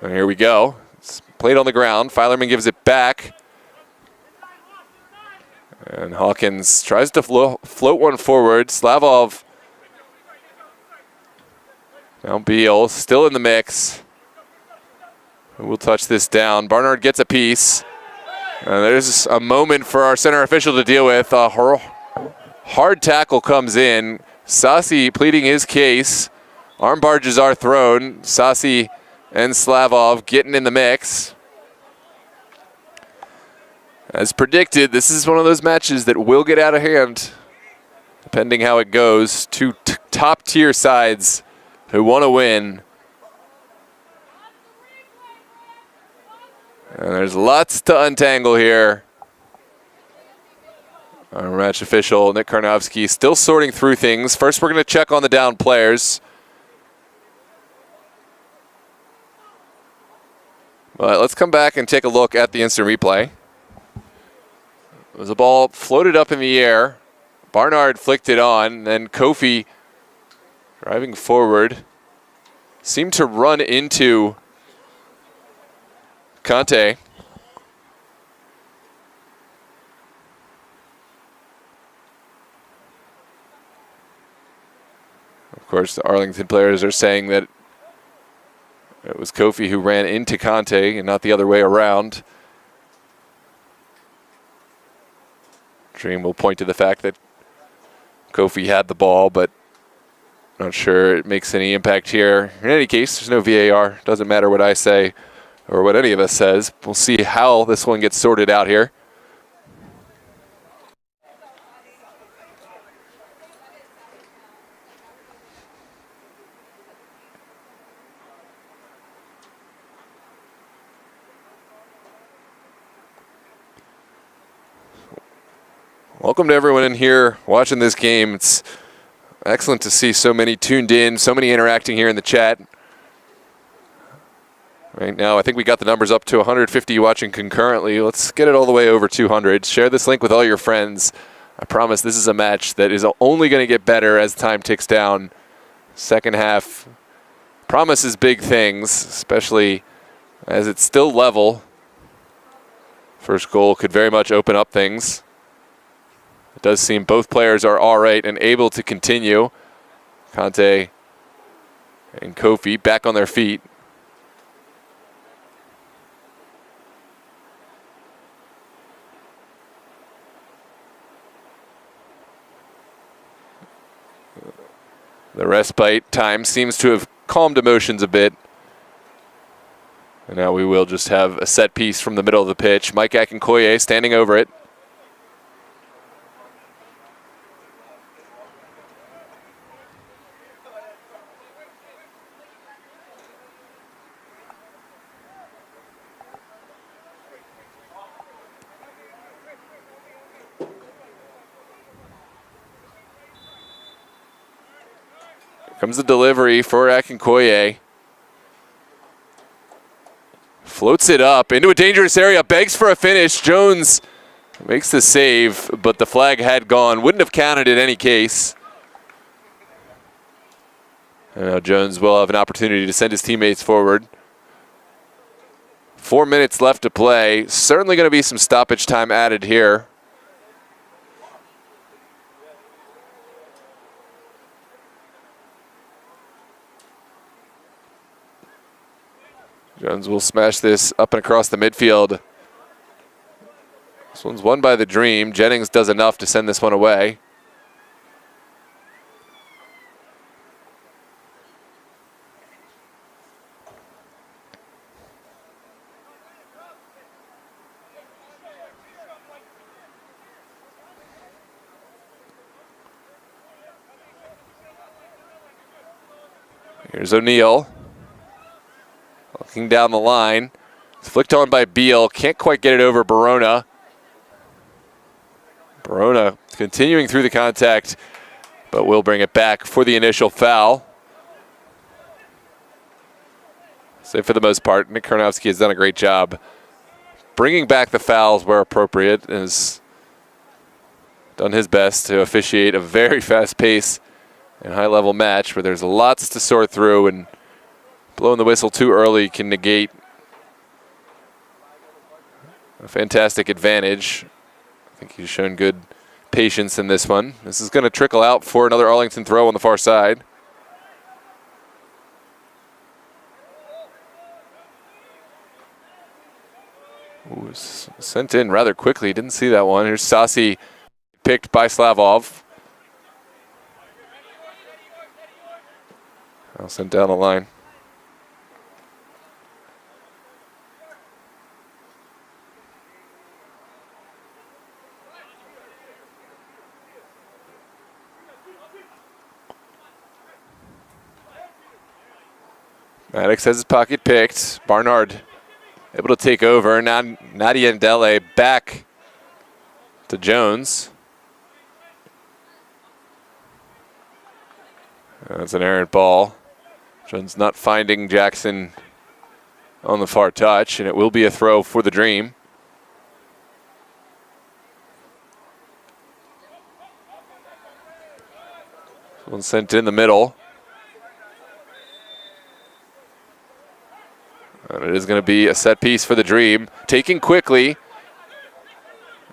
[SPEAKER 1] And here we go. It's played on the ground. Filerman gives it back. And Hawkins tries to float one forward. Slavov. Now Beal still in the mix. We'll touch this down. Barnard gets a piece. And there's a moment for our center official to deal with. A hard tackle comes in. Sassi pleading his case. Arm barges are thrown. Sassi and Slavov getting in the mix. As predicted, this is one of those matches that will get out of hand, depending how it goes. Two top-tier sides who want to win. And there's lots to untangle here. Our match official, Nick Karnowski, still sorting through things. First, we're going to check on the down players. But let's come back and take a look at the instant replay. It was a ball floated up in the air. Barnard flicked it on. Then Kofi, driving forward, seemed to run into Conte. Of course, the Arlington players are saying that it was Kofi who ran into Conte and not the other way around. Dream will point to the fact that Kofi had the ball, but not sure it makes any impact here. In any case, there's no VAR. Doesn't matter what I say or what any of us says. We'll see how this one gets sorted out here. Welcome to everyone in here watching this game. It's excellent to see so many tuned in, so many interacting here in the chat. Right now, I think we got the numbers up to 150 watching concurrently. Let's get it all the way over 200. Share this link with all your friends. I promise this is a match that is only going to get better as time ticks down. Second half promises big things, especially as it's still level. First goal could very much open up things. It does seem both players are all right and able to continue. Conte and Kofi back on their feet. The respite time seems to have calmed emotions a bit. And now we will just have a set piece from the middle of the pitch. Mike Akinkoye standing over it. Comes the delivery for Akinkoye. Floats it up into a dangerous area, begs for a finish. Jones makes the save, but the flag had gone. Wouldn't have counted in any case. And now Jones will have an opportunity to send his teammates forward. 4 minutes left to play. Certainly going to be some stoppage time added here. Jones will smash this up and across the midfield. This one's won by the Dream. Jennings does enough to send this one away. Here's O'Neal. Looking down the line. It's flicked on by Beal. Can't quite get it over Barona. Barona continuing through the contact, but will bring it back for the initial foul. So for the most part, Nick Karnowski has done a great job bringing back the fouls where appropriate and has done his best to officiate a very fast pace and high-level match where there's lots to sort through, and blowing the whistle too early can negate a fantastic advantage. I think he's shown good patience in this one. This is going to trickle out for another Arlington throw on the far side. Ooh, sent in rather quickly. Didn't see that one. Here's Sassi, picked by Slavov. I'll send down the line. Maddox has his pocket picked. Barnard able to take over. Now Nadia Ndele back to Jones. That's an errant ball. Jones not finding Jackson on the far touch, and it will be a throw for the Dream. One sent in the middle. And it is going to be a set piece for the Dream. Taking quickly.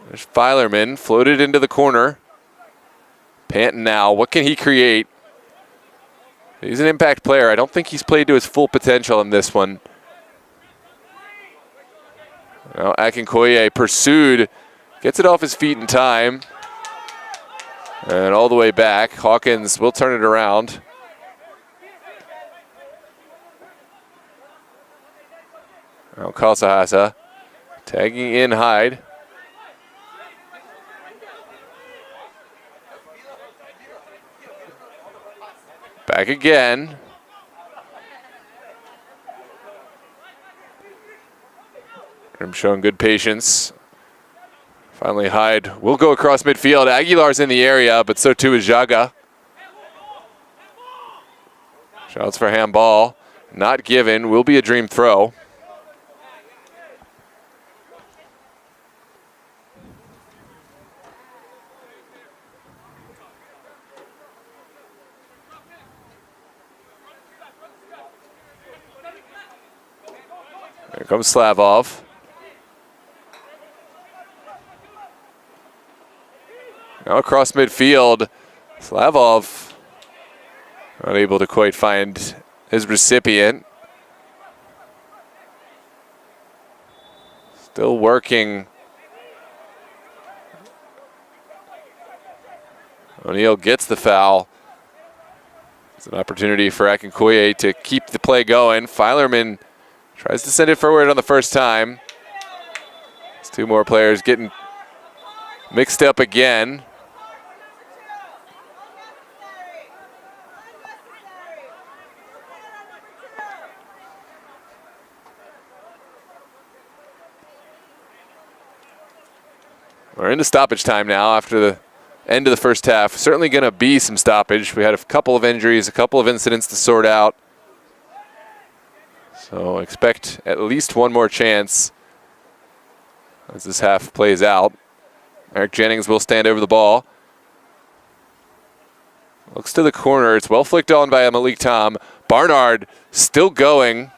[SPEAKER 1] There's Filerman, floated into the corner. Panton now, what can he create? He's an impact player. I don't think he's played to his full potential in this one. Now Akinkoye pursued, gets it off his feet in time. And all the way back. Hawkins will turn it around. Now Kasahasa tagging in Hyde. Back again. I'm showing good patience. Finally, Hyde will go across midfield. Aguilar's in the area, but so too is Jaga. Shouts for handball. Not given. Will be a Dream throw. Here comes Slavov. Now across midfield, Slavov not able to quite find his recipient. Still working. O'Neal gets the foul. It's an opportunity for Akinkoye to keep the play going. Filerman tries to send it forward on the first time. It's two more players getting mixed up again. We're into stoppage time now after the end of the first half. Certainly going to be some stoppage. We had a couple of injuries, a couple of incidents to sort out. So expect at least one more chance as this half plays out. Eric Jennings will stand over the ball. Looks to the corner. It's well flicked on by Malik Tom. Barnard still going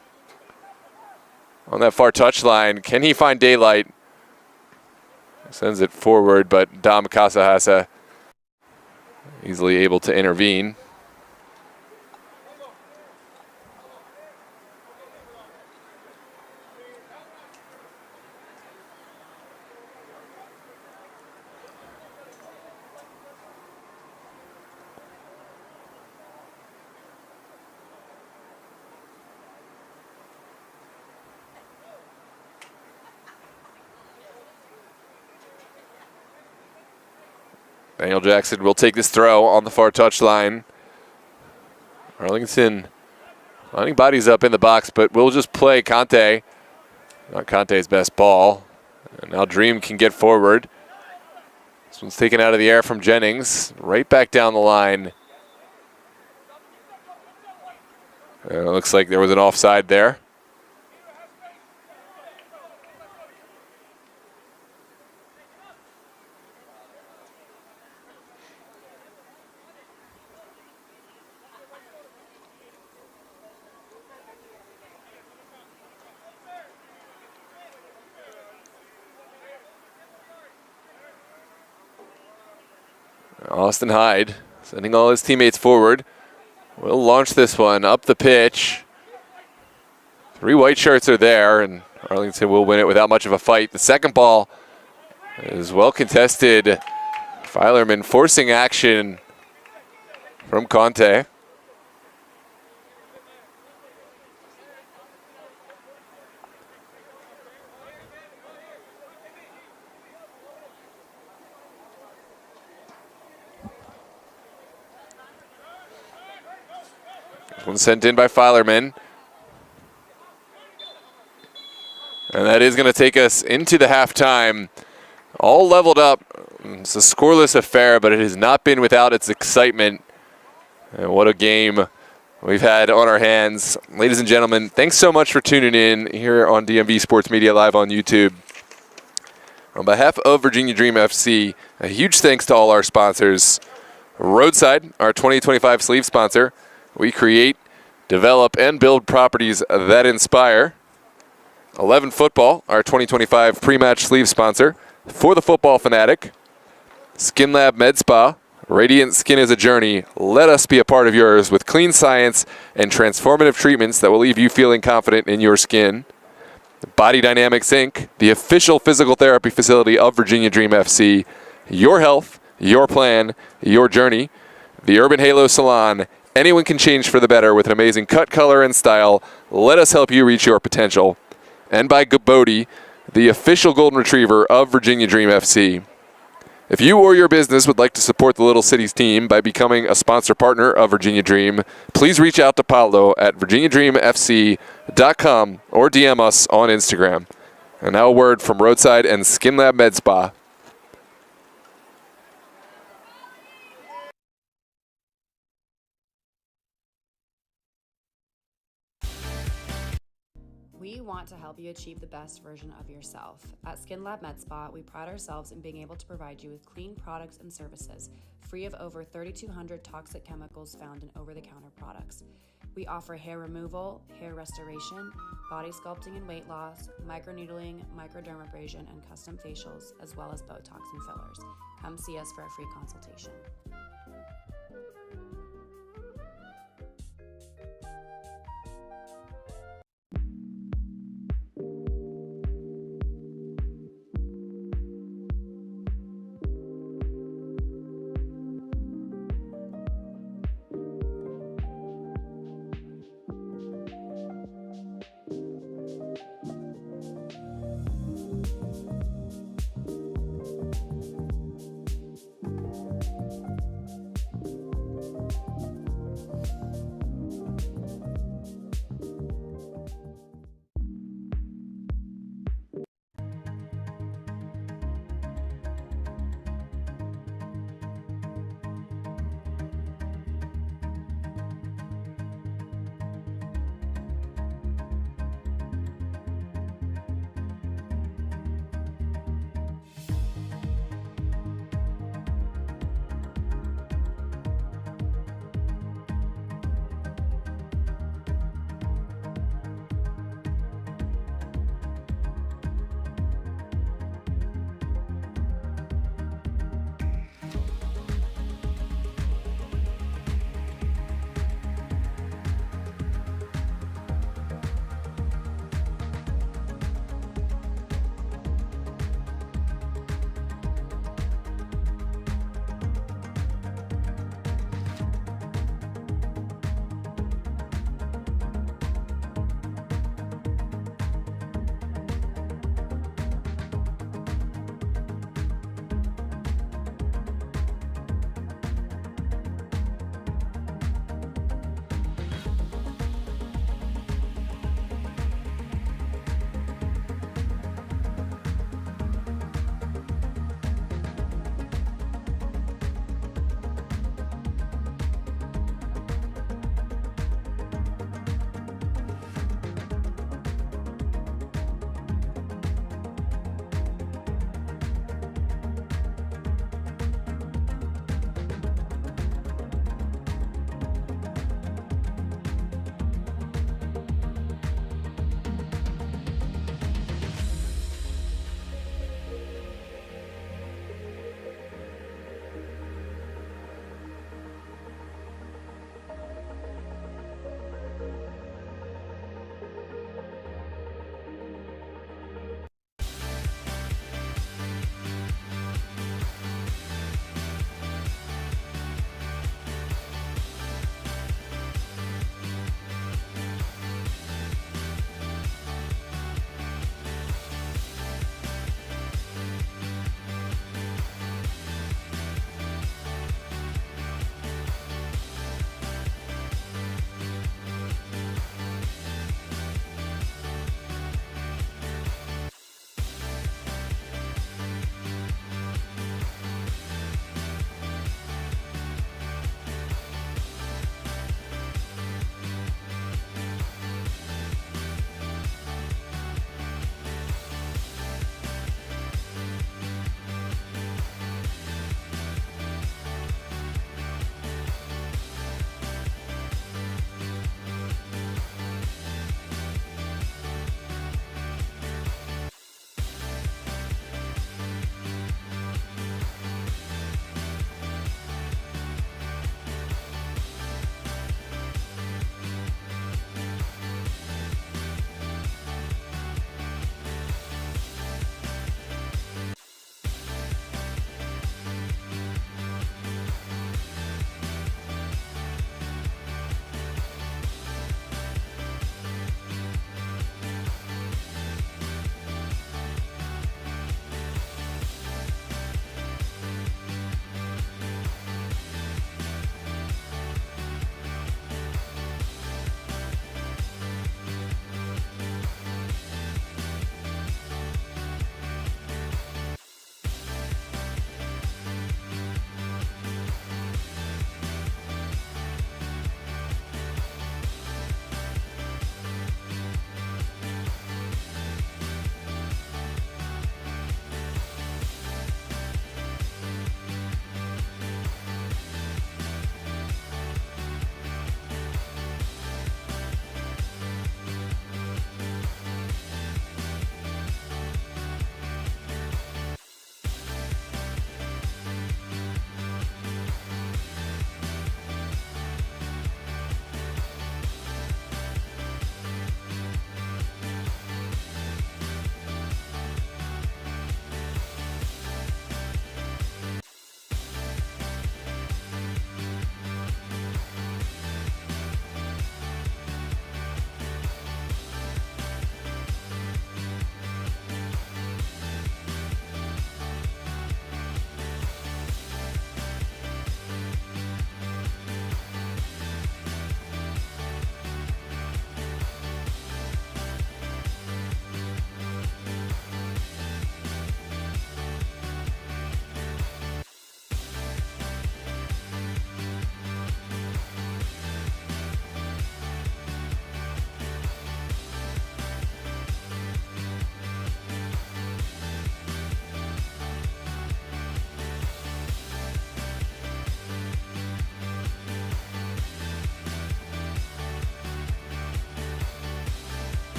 [SPEAKER 1] on that far touchline. Can he find daylight? Sends it forward, but Dom Casahasa easily able to intervene. Daniel Jackson will take this throw on the far touchline. Arlington lining bodies up in the box, but we'll just play Conte. Not Conte's best ball. And now Dream can get forward. This one's taken out of the air from Jennings. Right back down the line. And it looks like there was an offside there. Austin Hyde sending all his teammates forward. We'll launch this one up the pitch. Three white shirts are there, and Arlington will win it without much of a fight. The second ball is well contested. Filerman forcing action from Conte. One sent in by Filerman. And that is going to take us into the halftime. All leveled up. It's a scoreless affair, but it has not been without its excitement. And what a game we've had on our hands. Ladies and gentlemen, thanks so much for tuning in here on DMV Sports Media live on YouTube. On behalf of Virginia Dream FC, a huge thanks to all our sponsors. Roadside, our 2025 sleeve sponsor. We create, develop, and build properties that inspire. 11 Football, our 2025 pre-match sleeve sponsor. For the football fanatic. Skin Lab Med Spa. Radiant skin is a journey. Let us be a part of yours with clean science and transformative treatments that will leave you feeling confident in your skin. Body Dynamics Inc., the official physical therapy facility of Virginia Dream FC. Your health, your plan, your journey. The Urban Halo Salon. Anyone can change for the better with an amazing cut, color, and style. Let us help you reach your potential. And by Bodie, the official golden retriever of Virginia Dream FC. If you or your business would like to support the Little Cities team by becoming a sponsor partner of Virginia Dream, please reach out to Paolo at virginiadreamfc.com or DM us on Instagram. And now a word from Roadside and Skin Lab Med Spa.
[SPEAKER 2] We want to help you achieve the best version of yourself. At Skin Lab Med Spa, we pride ourselves in being able to provide you with clean products and services, free of over 3,200 toxic chemicals found in over-the-counter products. We offer hair removal, hair restoration, body sculpting and weight loss, microneedling, microdermabrasion, and custom facials, as well as Botox and fillers. Come see us for a free consultation.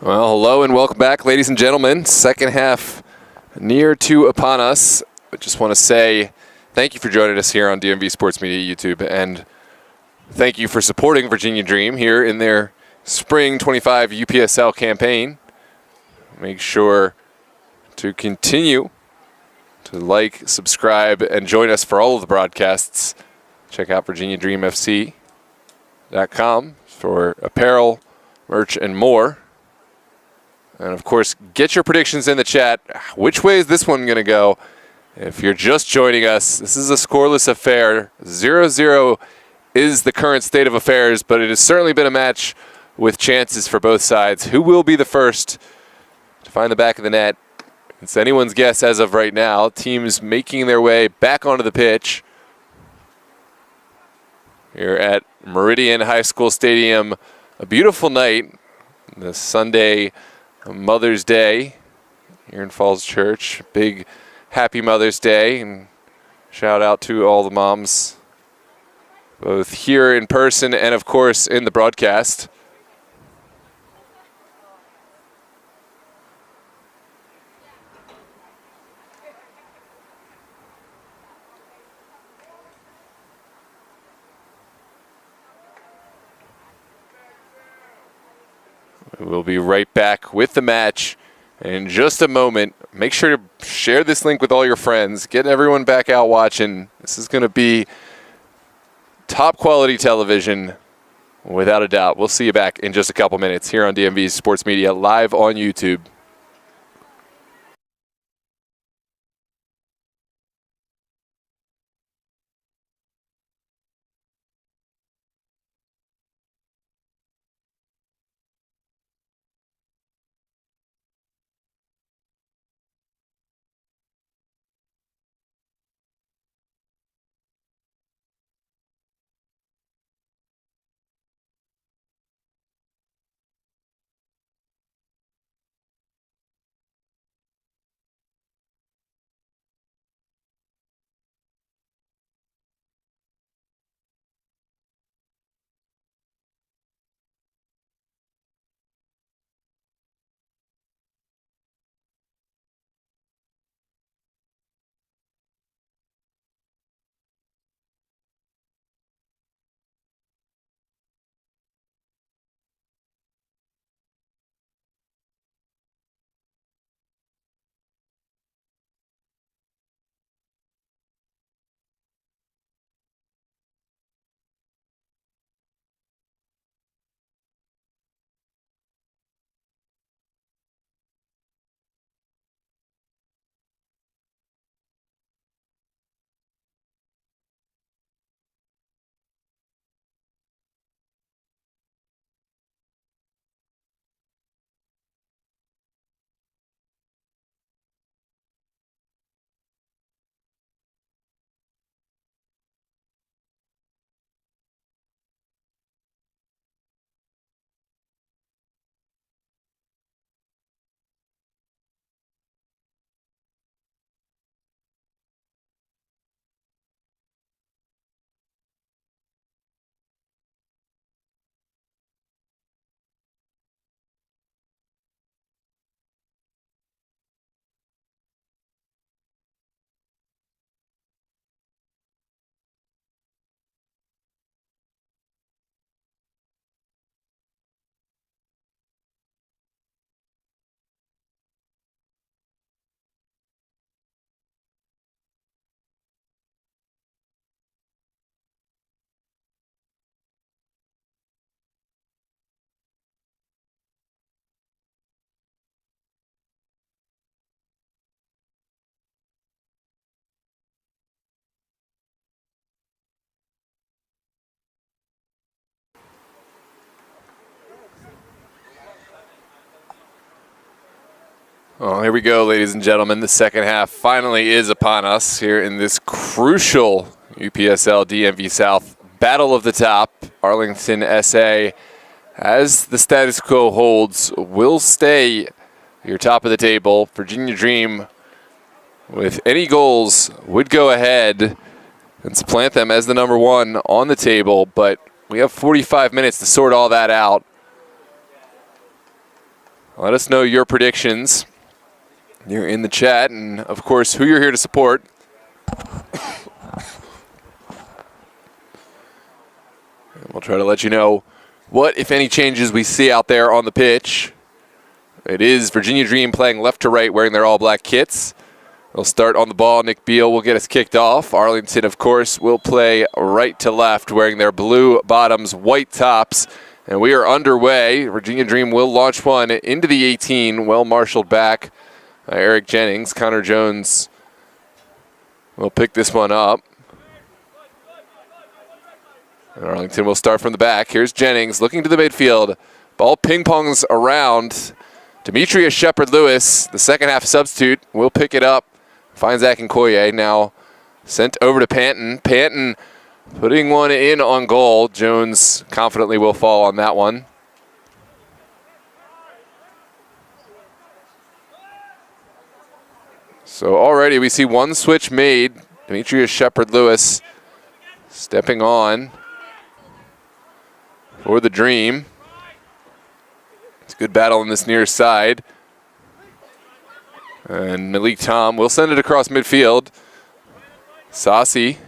[SPEAKER 1] Well, hello and welcome back, ladies and gentlemen. Second half near to upon us. I just want to say thank you for joining us here on DMV Sports Media YouTube, and thank you for supporting Virginia Dream here in their Spring 25 UPSL campaign. Make sure to continue to like, subscribe, and join us for all of the broadcasts. Check out virginiadreamfc.com for apparel, merch, and more. And, of course, get your predictions in the chat. Which way is this one going to go? If you're just joining us, this is a scoreless affair. 0-0 is the current state of affairs, but it has certainly been a match with chances for both sides. Who will be the first to find the back of the net? It's anyone's guess as of right now. Teams making their way back onto the pitch here at Meridian High School Stadium. A beautiful night, the Sunday Mother's Day here in Falls Church. Big happy Mother's Day, and shout out to all the moms, both here in person and, of course, in the broadcast. We'll be right back with the match in just a moment. Make sure to share this link with all your friends. Get everyone back out watching. This is going to be top quality television, without a doubt. We'll see you back in just a couple minutes here on DMV Sports Media, live on YouTube. Oh, here we go, ladies and gentlemen. The second half finally is upon us here in this crucial UPSL DMV South battle of the top. Arlington SA, as the status quo holds, will stay your top of the table. Virginia Dream, with any goals, would go ahead and supplant them as the number one on the table, but we have 45 minutes to sort all that out. Let us know your predictions. You're in the chat, and of course, who you're here to support. And we'll try to let you know what, if any, changes we see out there on the pitch. It is Virginia Dream playing left to right, wearing their all-black kits. They'll start on the ball. Nick Beal will get us kicked off. Arlington, of course, will play right to left, wearing their blue bottoms, white tops. And we are underway. Virginia Dream will launch one into the 18, well marshaled back. Eric Jennings. Connor Jones will pick this one up. And Arlington will start from the back. Here's Jennings looking to the midfield. Ball ping-pongs around. Demetrius Shepard-Lewis, the second half substitute, will pick it up. Finds Akinkoye. Now sent over to Panton. Panton putting one in on goal. Jones confidently will fall on that one. So already we see one switch made. Demetrius Shepard-Lewis stepping on for the Dream. It's a good battle on this near side. And Malik Tom will send it across midfield. Saucy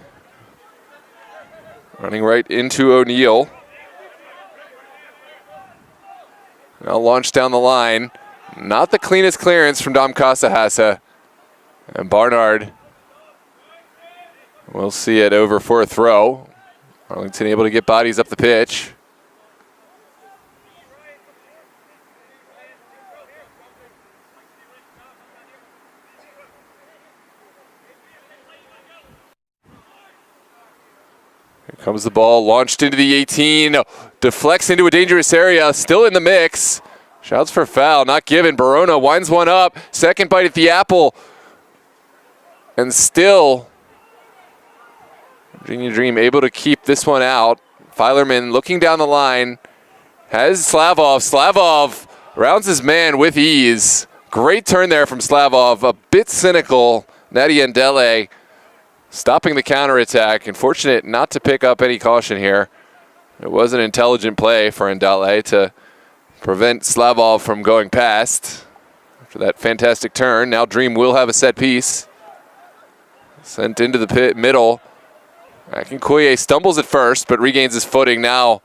[SPEAKER 1] running right into O'Neal. Now launched down the line. Not the cleanest clearance from Dom Casahasa. And Barnard will see it over for a throw. Arlington able to get bodies up the pitch. Here comes the ball, launched into the 18, deflects into a dangerous area, still in the mix. Shouts for foul, not given. Barona winds one up, second bite at the apple. And still, Virginia Dream able to keep this one out. Filerman looking down the line, has Slavov. Slavov rounds his man with ease. Great turn there from Slavov, a bit cynical. Nadia Ndele stopping the counterattack. Unfortunate not to pick up any caution here. It was an intelligent play for Ndele to prevent Slavov from going past after that fantastic turn. Now Dream will have a set piece. Sent into the pit middle. Akinkoye stumbles at first, but regains his footing. Now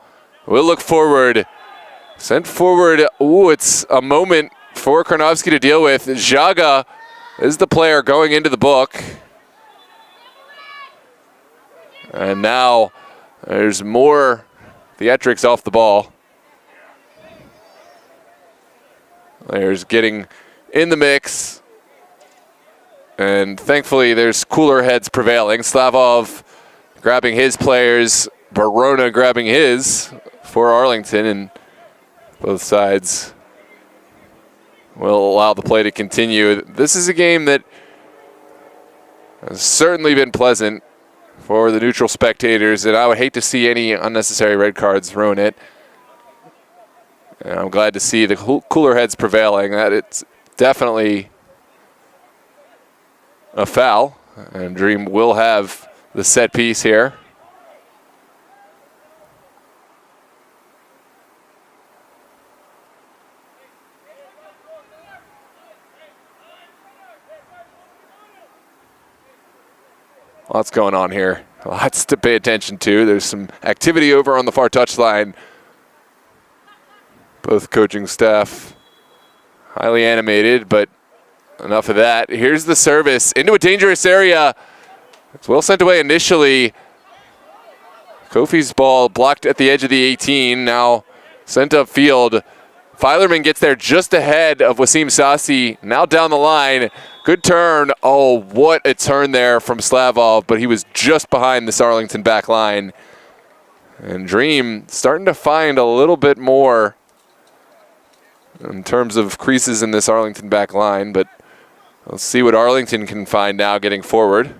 [SPEAKER 1] we'll look forward. Sent forward. Ooh, it's a moment for Karnovsky to deal with. Jaga is the player going into the book. And now there's more theatrics off the ball. There's getting in the mix. And thankfully, there's cooler heads prevailing. Slavov grabbing his players, Barona grabbing his for Arlington, and both sides will allow the play to continue. This is a game that has certainly been pleasant for the neutral spectators, and I would hate to see any unnecessary red cards ruin it. And I'm glad to see the cooler heads prevailing. That it's definitely a foul, and Dream will have the set piece here. Lots going on here. Lots to pay attention to. There's some activity over on the far touchline. Both coaching staff highly animated, but enough of that. Here's the service into a dangerous area. It's well sent away initially. Kofi's ball blocked at the edge of the 18. Now sent upfield. Filerman gets there just ahead of Wasim Sassi. Now down the line. Good turn. Oh, what a turn there from Slavov, but he was just behind this Arlington back line. And Dream starting to find a little bit more in terms of creases in this Arlington back line, but let's see what Arlington can find now getting forward.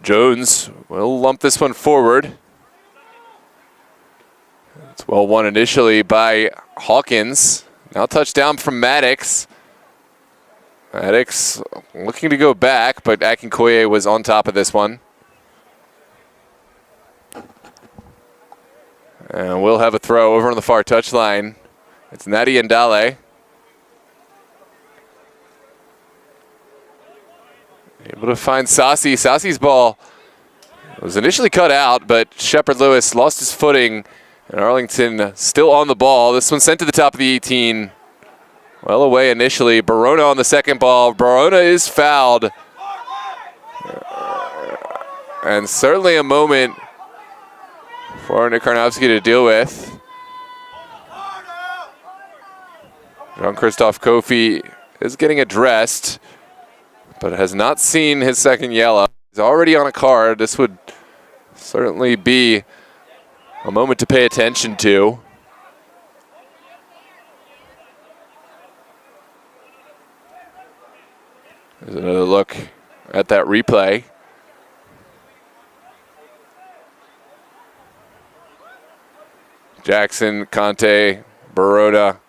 [SPEAKER 1] Jones will lump this one forward. It's well won initially by Hawkins. Now touchdown from Maddox. Maddox looking to go back, but Akinkoye was on top of this one. And we'll have a throw over on the far touchline. It's Nadi Ndale. Able to find Sassi. Sassi's ball was initially cut out, but Shepard Lewis lost his footing, and Arlington still on the ball. This one sent to the top of the 18. Well away initially. Barona on the second ball. Barona is fouled. And certainly a moment for Nick Karnowski to deal with. Jean-Christophe Kofi is getting addressed, but has not seen his second yellow. He's already on a card. This would certainly be a moment to pay attention to. There's another look at that replay. Jackson, Conte, Baroda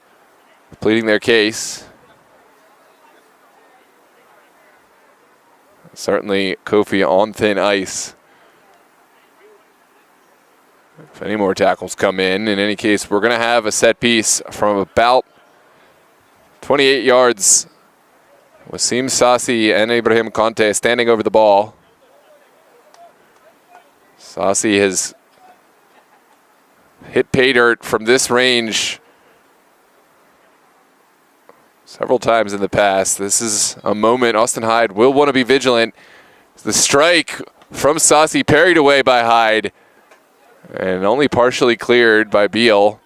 [SPEAKER 1] pleading their case. Certainly Kofi on thin ice. If any more tackles come in any case, we're going to have a set piece from about 28 yards. Wasim Sassi and Ibrahim Conte standing over the ball. Sassi has hit pay dirt from this range several times in the past. This is a moment Austin Hyde will want to be vigilant. The strike from Sassi parried away by Hyde and only partially cleared by Beal.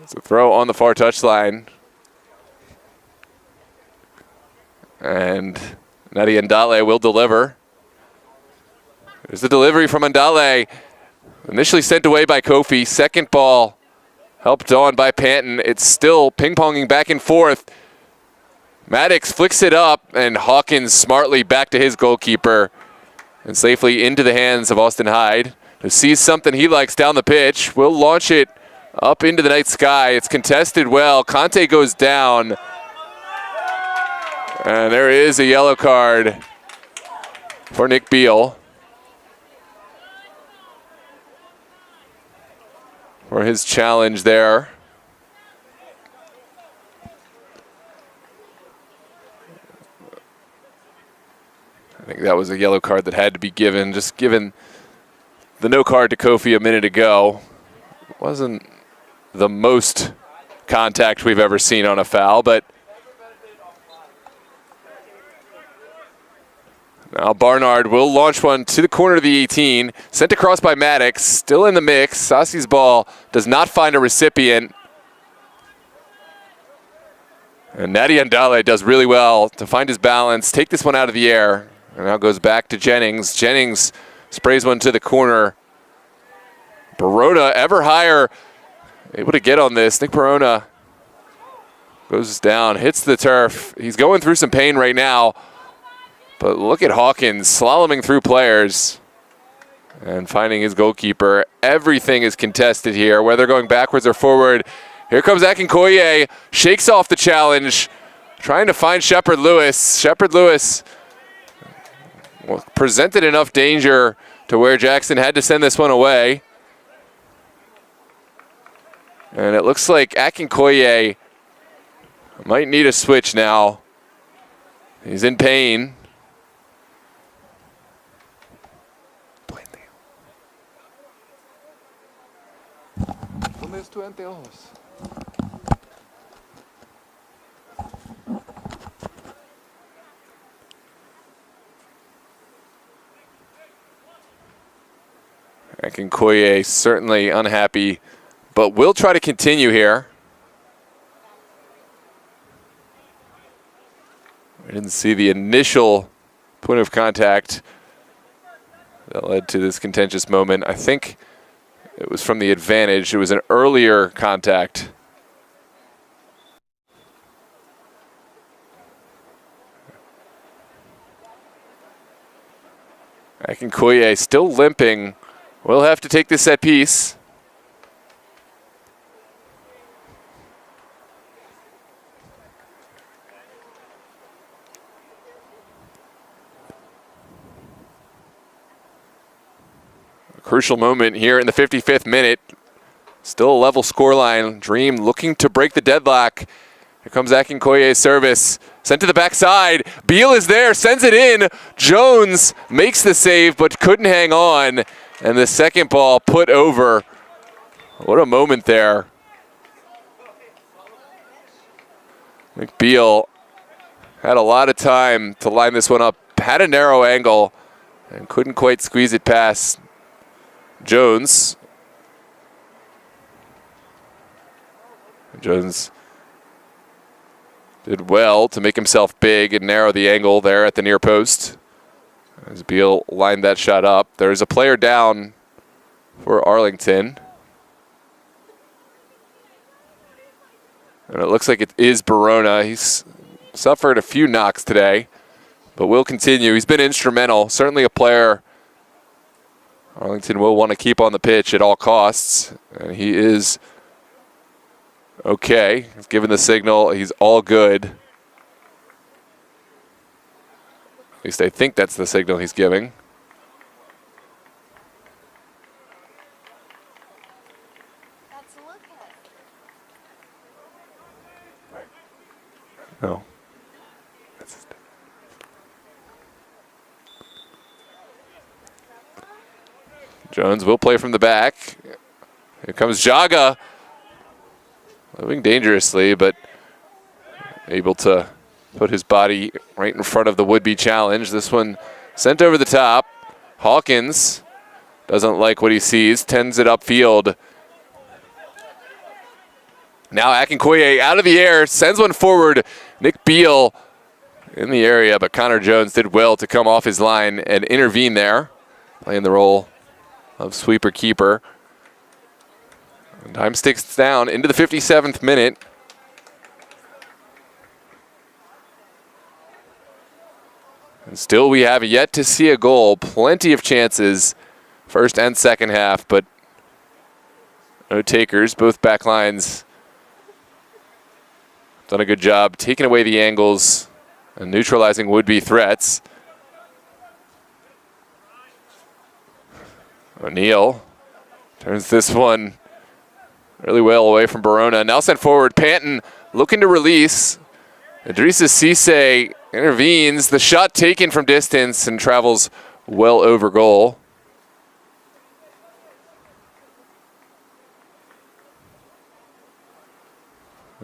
[SPEAKER 1] It's a throw on the far touchline. And Nadi Ndale will deliver. There's the delivery from Ndale. Initially sent away by Kofi. Second ball helped on by Panton. It's still ping-ponging back and forth. Maddox flicks it up, and Hawkins smartly back to his goalkeeper and safely into the hands of Austin Hyde, who sees something he likes down the pitch. Will launch it up into the night sky. It's contested well. Conte goes down. And there is a yellow card for Nick Beal for his challenge there. I think that was a yellow card that had to be given, just given the no card to Kofi a minute ago. It wasn't the most contact we've ever seen on a foul, but now Barnard will launch one to the corner of the 18, sent across by Maddox, still in the mix. Sassi's ball does not find a recipient. And Nadi Ndale does really well to find his balance, take this one out of the air, and now goes back to Jennings. Jennings sprays one to the corner. Baroda ever higher, able to get on this. Nick Barona goes down, hits the turf. He's going through some pain right now. But look at Hawkins slaloming through players and finding his goalkeeper. Everything is contested here, whether going backwards or forward. Here comes Akinkoye, shakes off the challenge, trying to find Shepard Lewis. Shepard Lewis presented enough danger to where Jackson had to send this one away. And it looks like Akinkoye might need a switch now. He's in pain. Akinkoye certainly unhappy, but will try to continue here. We didn't see the initial point of contact that led to this contentious moment. I think it was from the advantage. It was an earlier contact. Akinkoye still limping. Will have to take this set piece. crucial moment here in the 55th minute. Still a level scoreline. Dream looking to break the deadlock. Here comes Akinkoye's service. Sent to the backside. Beal is there, sends it in. Jones makes the save, but couldn't hang on. And the second ball put over. What a moment there. McBeal had a lot of time to line this one up. Had a narrow angle and couldn't quite squeeze it past Jones. Jones did well to make himself big and narrow the angle there at the near post as Beal lined that shot up. There's a player down for Arlington. And it looks like it is Barona. He's suffered a few knocks today, but will continue. He's been instrumental, certainly a player Arlington will want to keep on the pitch at all costs. And he is okay. He's given the signal. He's all good. At least I think that's the signal he's giving. No. Jones will play from the back. Here comes Jaga. Moving dangerously, but able to put his body right in front of the would-be challenge. This one sent over the top. Hawkins doesn't like what he sees, tends it upfield. Now Akinkoye out of the air, sends one forward. Nick Beal in the area, but Connor Jones did well to come off his line and intervene there, playing the role of sweeper keeper. And time ticks down into the 57th minute. And still we have yet to see a goal. Plenty of chances, first and second half, but no takers. Both back lines done a good job taking away the angles and neutralizing would-be threats. O'Neal turns this one really well away from Barona. Now sent forward. Panton looking to release. Idrissa Cisse intervenes. The shot taken from distance and travels well over goal.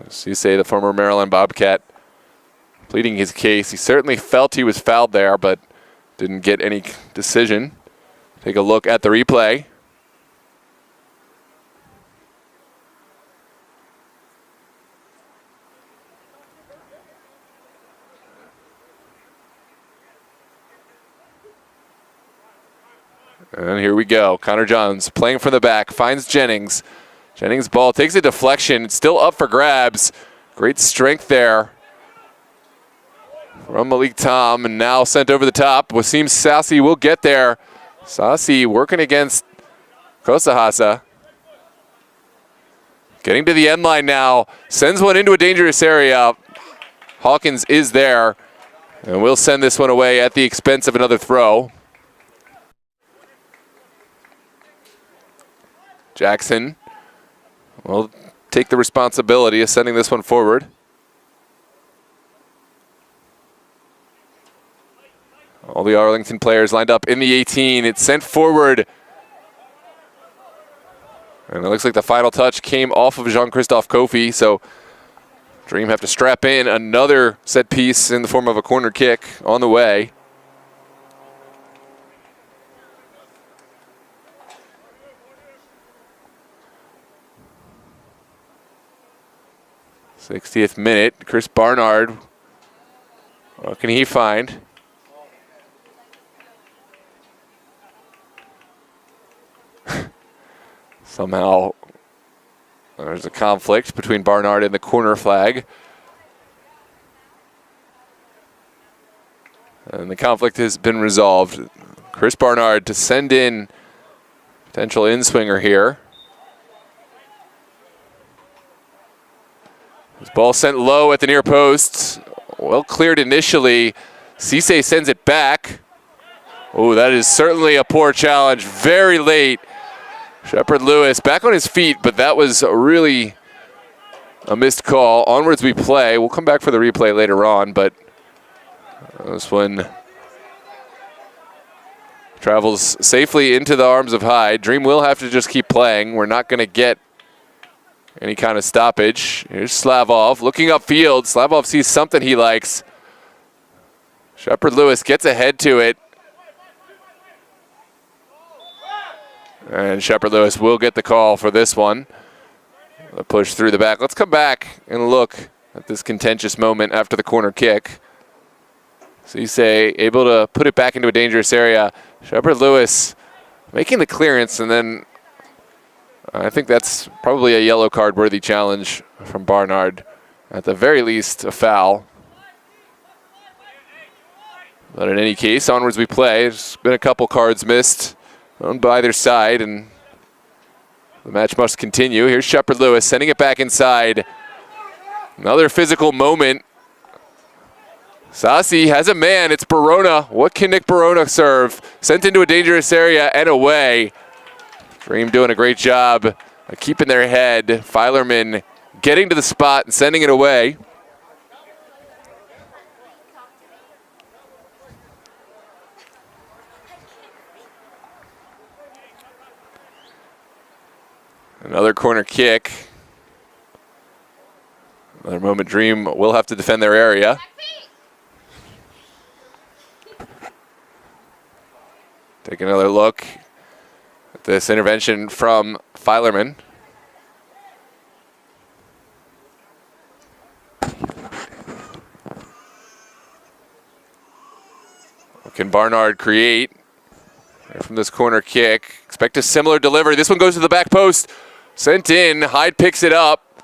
[SPEAKER 1] Cisse, the former Maryland Bobcat, pleading his case. He certainly felt he was fouled there, but didn't get any decision. Take a look at the replay. And here we go. Connor Jones playing from the back, finds Jennings. Jennings' ball takes a deflection. It's still up for grabs. Great strength there from Malik Tom, and now sent over the top. Wasim Sassi will get there. Sassi working against Kosahasa. Getting to the end line now. Sends one into a dangerous area. Hawkins is there. And we'll send this one away at the expense of another throw. Jackson will take the responsibility of sending this one forward. All the Arlington players lined up in the 18. It's sent forward. And it looks like the final touch came off of Jean-Christophe Kofi, so Dream have to strap in another set piece in the form of a corner kick on the way. '60th minute, Chris Barnard. What can he find? Somehow there's a conflict between Barnard and the corner flag. And the conflict has been resolved. Chris Barnard to send in potential in-swinger here. This ball sent low at the near post. Well cleared initially. Cisse sends it back. Oh, that is certainly a poor challenge. Very late. Shepard Lewis back on his feet, but that was really a missed call. Onwards we play. We'll come back for the replay later on, but this one travels safely into the arms of Hyde. Dream will have to just keep playing. We're not going to get any kind of stoppage. Here's Slavov looking upfield. Slavov sees something he likes. Shepard Lewis gets ahead to it. And Shepard Lewis will get the call for this one. A push through the back. Let's come back and look at this contentious moment after the corner kick. Cisse able to put it back into a dangerous area. Shepard Lewis making the clearance, and then I think that's probably a yellow card worthy challenge from Barnard. At the very least, a foul. But in any case, onwards we play. There's been a couple cards missed on either side, and the match must continue. Here's Shepard Lewis sending it back inside. Another physical moment. Sassi has a man. It's Barona. What can Nick Barona serve? Sent into a dangerous area and away. Dream doing a great job of keeping their head. Filerman getting to the spot and sending it away. Another corner kick. Another moment Dream will have to defend their area. Take another look at this intervention from Filerman. What can Barnard create from this corner kick? Expect a similar delivery. This one goes to the back post. Sent in. Hyde picks it up.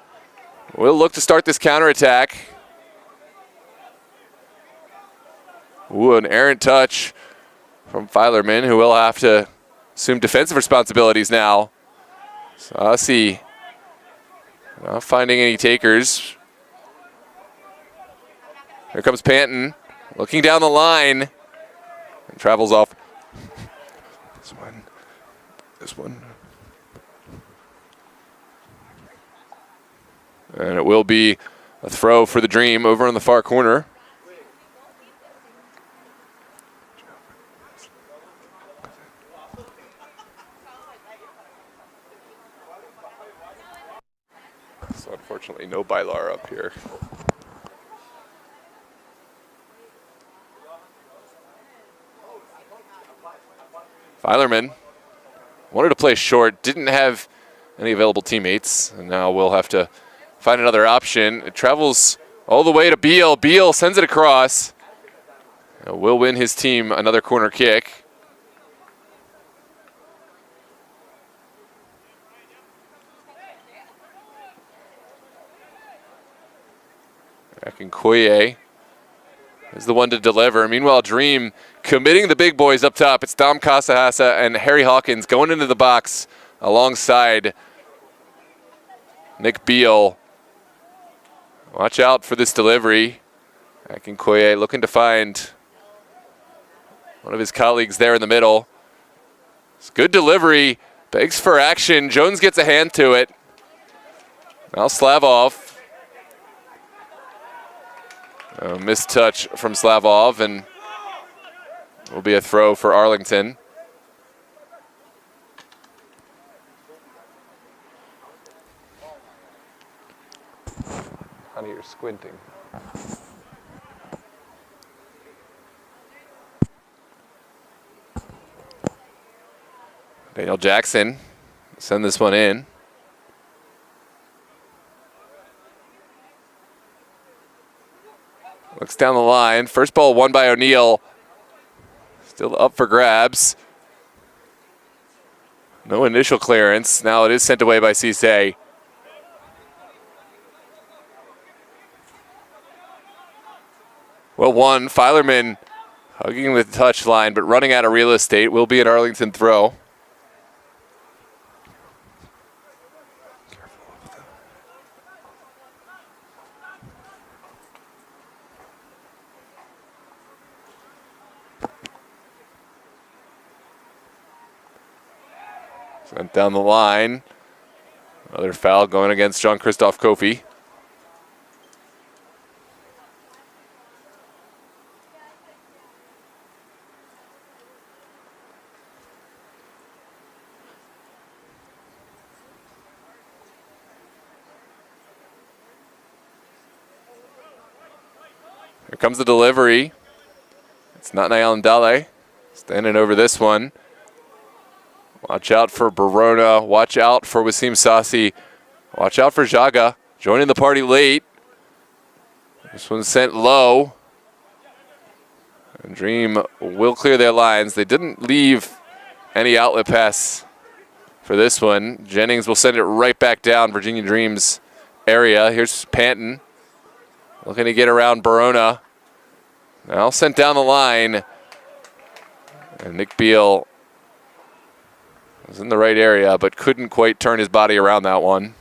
[SPEAKER 1] We'll look to start this counterattack. Ooh, an errant touch from Filerman, who will have to assume defensive responsibilities now. Sassi not finding any takers. Here comes Panton, looking down the line, and travels off. This one. And it will be a throw for the Dream over in the far corner. So unfortunately, no Bylar up here. Filerman wanted to play short, didn't have any available teammates, and now we'll have to find another option. It travels all the way to Beal. Beal sends it across. Will win his team another corner kick. Akinkoye is the one to deliver. Meanwhile, Dream committing the big boys up top. It's Dom Casahasa and Harry Hawkins going into the box alongside Nick Beal. Watch out for this delivery. Akinkoye looking to find one of his colleagues there in the middle. It's good delivery. Begs for action. Jones gets a hand to it. Now Slavov. A missed touch from Slavov, and will be a throw for Arlington. Honey, you're squinting. Daniel Jackson send this one in. Looks down the line. First ball won by O'Neal. Still up for grabs. No initial clearance. Now it is sent away by Cisse. Well won. Filerman hugging the touch line, but running out of real estate. Will be an Arlington throw. Sent down the line. Another foul going against Jean-Christophe Kofi. Here comes the delivery. It's not Niall Ndale. Standing over this one. Watch out for Barona. Watch out for Wasim Sassi. Watch out for Jaga. Joining the party late. This one's sent low. And Dream will clear their lines. They didn't leave any outlet pass for this one. Jennings will send it right back down Virginia Dream's area. Here's Panton. Looking to get around Barona. Now sent down the line. And Nick Beal was in the right area, but couldn't quite turn his body around that one.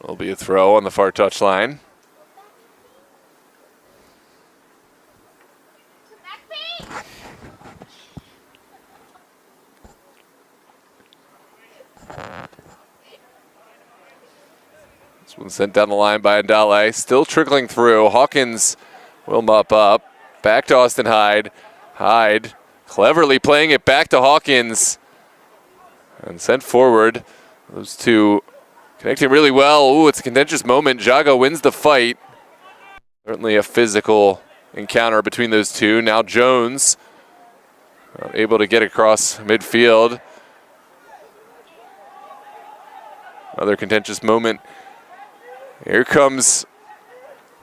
[SPEAKER 1] Will be a throw on the far touchline. This one sent down the line by Ndale. Still trickling through. Hawkins will mop up. Back to Austin Hyde. Hyde cleverly playing it back to Hawkins. And sent forward. Those two connecting really well. Ooh, it's a contentious moment. Jaga wins the fight. Certainly a physical encounter between those two. Now Jones able to get across midfield. Another contentious moment. Here comes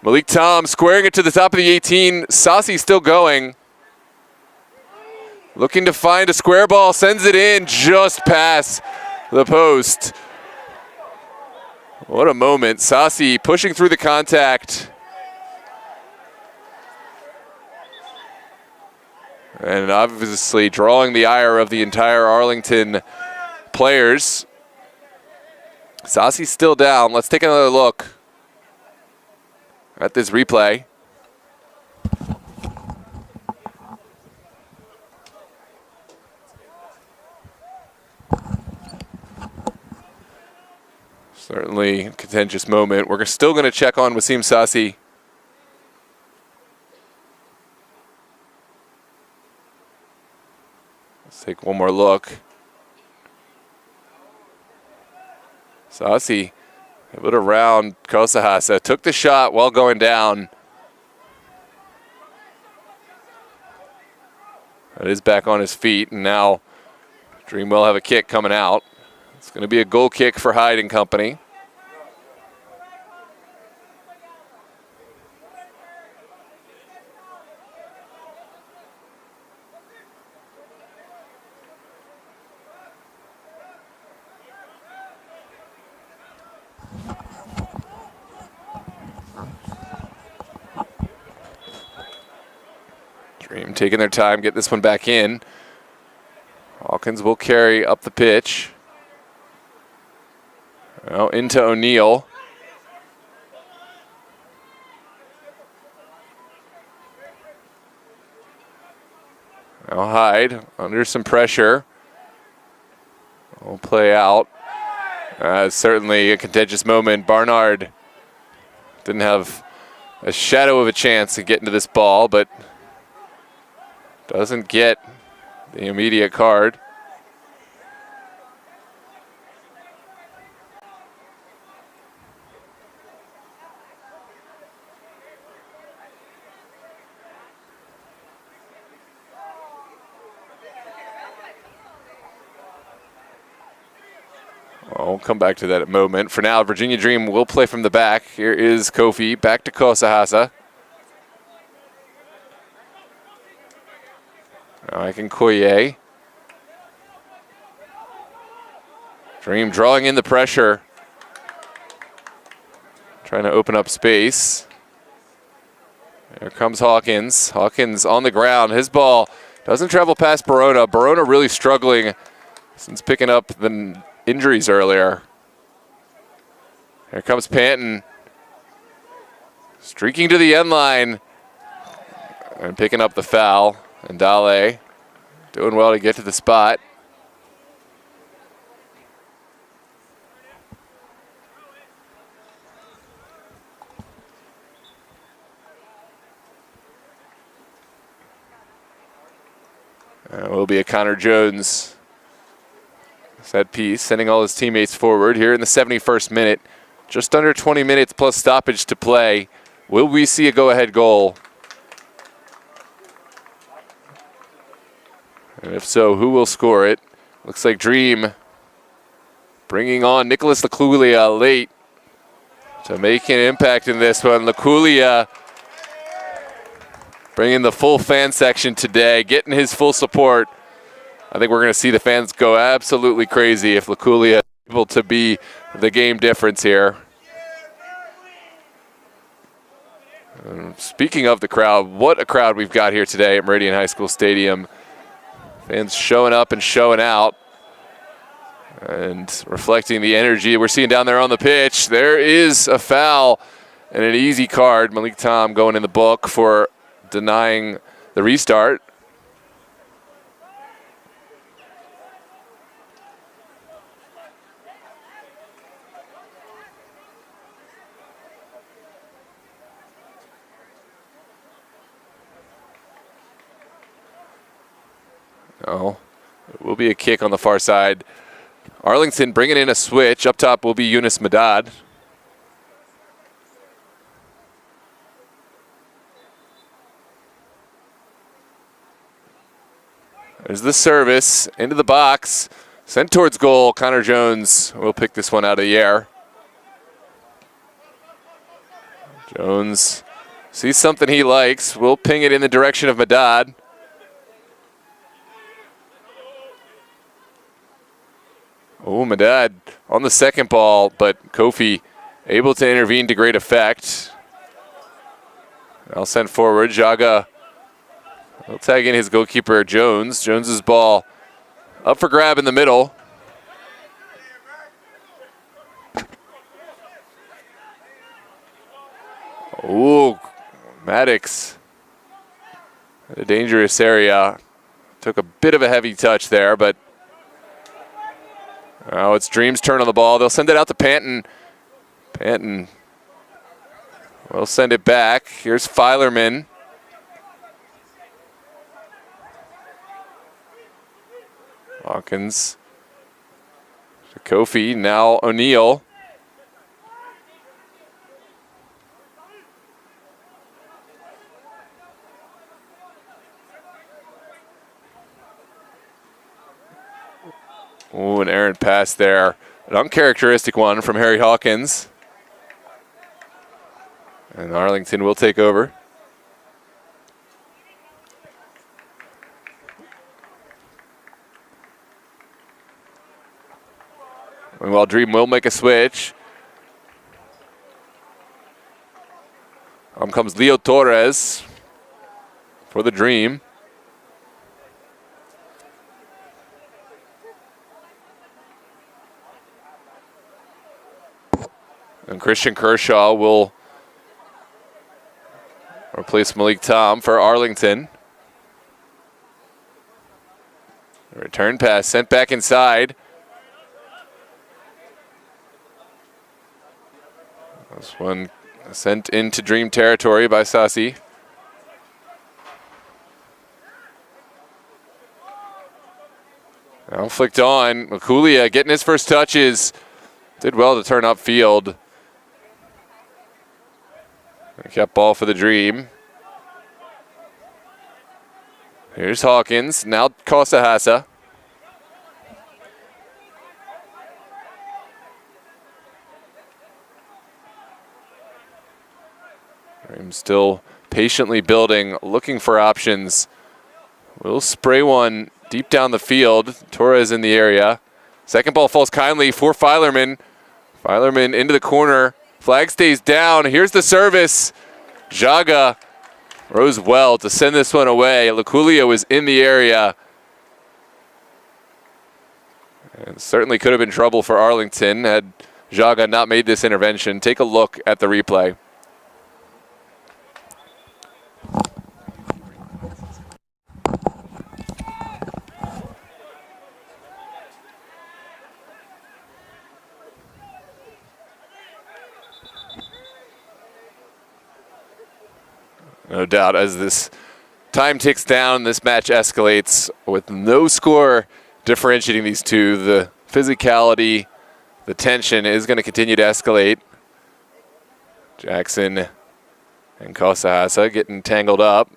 [SPEAKER 1] Malik Tom squaring it to the top of the 18. Sassi still going. Looking to find a square ball. Sends it in just past the post. What a moment. Sassi pushing through the contact. And obviously drawing the ire of the entire Arlington players. Sassi's still down. Let's take another look at this replay. Certainly a contentious moment. We're still going to check on Wasim Sassi. Let's take one more look. Sassi able to round Kosahasa. Took the shot while going down. That is back on his feet, and now Dream will have a kick coming out. It's going to be a goal kick for Hyde and company. Dream taking their time, get this one back in. Hawkins will carry up the pitch. Now into O'Neal. Now Hyde under some pressure. Will play out. Certainly a contentious moment. Barnard didn't have a shadow of a chance to get into this ball, but doesn't get the immediate card. I'll come back to that in a moment. For now, Virginia Dream will play from the back. Here is Kofi, back to Kosahasa. Now Akinkoye. Dream drawing in the pressure. Trying to open up space. Here comes Hawkins. Hawkins on the ground. His ball doesn't travel past Barona. Barona really struggling since picking up the injuries earlier. Here comes Panton. Streaking to the end line and picking up the foul. And Dale doing well to get to the spot. Will be a Connor Jones set piece, sending all his teammates forward here in the 71st minute. Just under 20 minutes plus stoppage to play. Will we see a go-ahead goal? And if so, who will score it? Looks like Dream bringing on Nicholas Laculia late to make an impact in this one. Laculia bringing the full fan section today, getting his full support. I think we're going to see the fans go absolutely crazy if Laculia is able to be the game difference here. Speaking of the crowd, what a crowd we've got here today at Meridian High School Stadium. Fans showing up and showing out and reflecting the energy we're seeing down there on the pitch. There is a foul and an easy card. Malik Tom going in the book for denying the restart. No, it will be a kick on the far side. Arlington bringing in a switch. Up top will be Yunus Madad. There's the service into the box. Sent towards goal. Connor Jones will pick this one out of the air. Jones sees something he likes. Will ping it in the direction of Madad. Oh, Madad on the second ball, but Kofi able to intervene to great effect. Now sent forward. Jaga will tag in his goalkeeper, Jones. Jones's ball up for grab in the middle. Oh, Maddox. A dangerous area. Took a bit of a heavy touch there, but now it's Dream's turn on the ball. They'll send it out to Panton. Panton will send it back. Here's Filerman. Hawkins to Kofi. Now O'Neal. Ooh, an errant pass there. An uncharacteristic one from Harry Hawkins. And Arlington will take over. Meanwhile, Dream will make a switch. Comes Leo Torres for the Dream. And Christian Kershaw will replace Malik Tom for Arlington. Return pass sent back inside. This one sent into Dream territory by Sassi. Now flicked on. Laculia getting his first touches. Did well to turn upfield. Kept ball for the Dream. Here's Hawkins. Now Kosahasa. Dream still patiently building, looking for options. We'll spray one deep down the field. Torres in the area. Second ball falls kindly for Filerman. Filerman into the corner. Flag stays down. Here's the service. Jaga Rose well to send this one away. Luculia was in the area. And certainly could have been trouble for Arlington had Jaga not made this intervention. Take a look at the replay. No doubt, as this time ticks down, this match escalates with no score differentiating these two. The physicality, the tension is going to continue to escalate. Jackson and Kosahasa getting tangled up.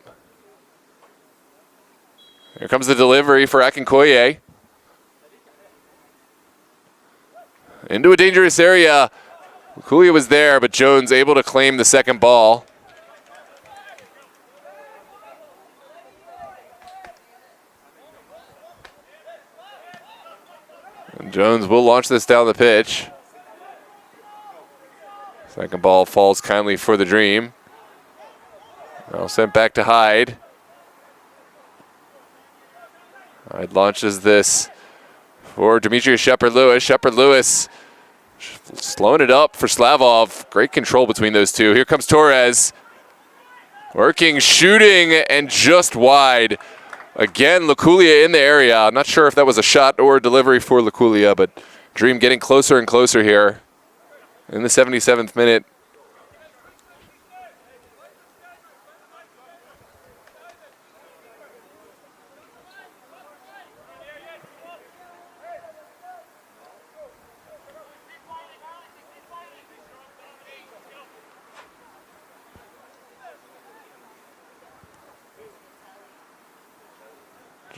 [SPEAKER 1] Here comes the delivery for Akinkoye. Into a dangerous area. Luculia was there, but Jones able to claim the second ball. And Jones will launch this down the pitch. Second ball falls kindly for the Dream. Now sent back to Hyde. Hyde launches this for Demetrius Shepard-Lewis. Shepard-Lewis slowing it up for Slavov. Great control between those two. Here comes Torres. Working, shooting, and just wide. Again, Luculia in the area. I'm not sure if that was a shot or a delivery for Luculia, but Dream getting closer and closer here in the 77th minute.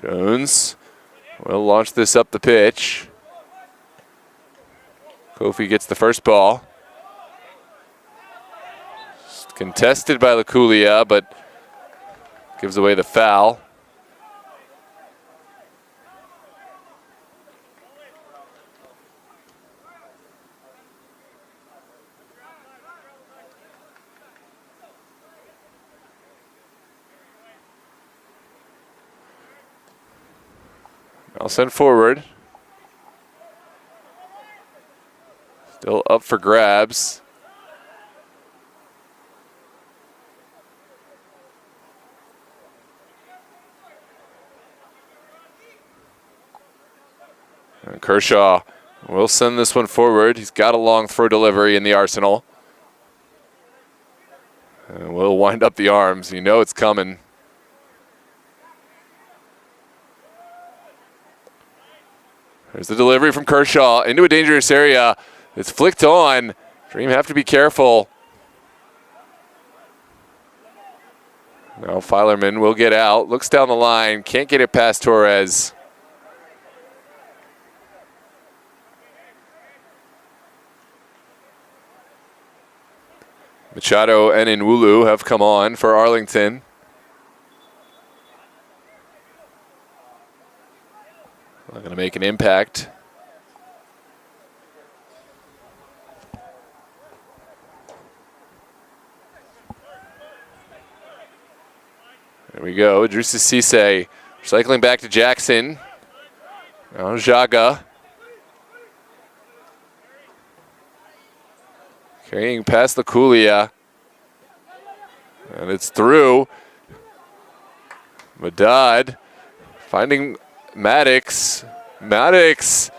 [SPEAKER 1] Jones will launch this up the pitch. Kofi gets the first ball. Contested by Luculia, but gives away the foul. I'll send forward. Still up for grabs. And Kershaw will send this one forward. He's got a long throw delivery in the arsenal. And we'll wind up the arms. You know it's coming. There's the delivery from Kershaw into a dangerous area. It's flicked on. Dream have to be careful. Now Filerman will get out. Looks down the line. Can't get it past Torres. Machado and Nwulu have come on for Arlington. Not going to make an impact. There we go. Drusus Cisse cycling back to Jackson. Now Jaga. Carrying past Luculia. And it's through. Madad finding Maddox. Maddox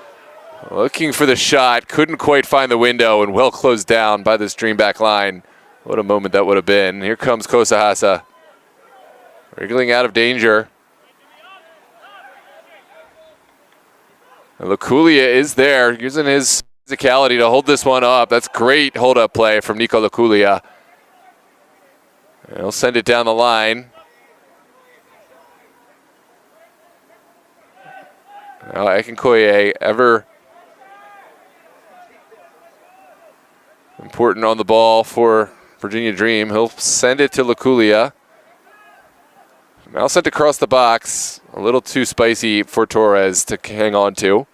[SPEAKER 1] looking for the shot. Couldn't quite find the window and well closed down by this Dream back line. What a moment that would have been. Here comes Kosahasa. Wriggling out of danger. And Luculia is there, using his physicality to hold this one up. That's great hold-up play from Nico Luculia. And he'll send it down the line. Now Akinkoye, ever important on the ball for Virginia Dream. He'll send it to Luculia. Now sent across the box. A little too spicy for Torres to hang on to.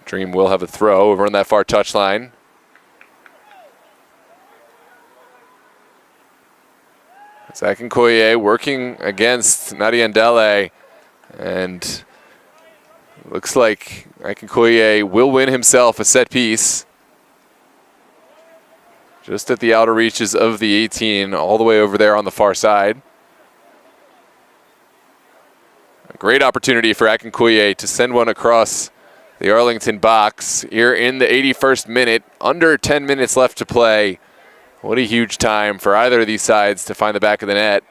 [SPEAKER 1] Dream will have a throw over on that far touchline. Akinkoye working against Nadiandele, and looks like Akinkoye will win himself a set piece. Just at the outer reaches of the 18, all the way over there on the far side. A great opportunity for Akinkoye to send one across the Arlington box here in the 81st minute. Under 10 minutes left to play. What a huge time for either of these sides to find the back of the net.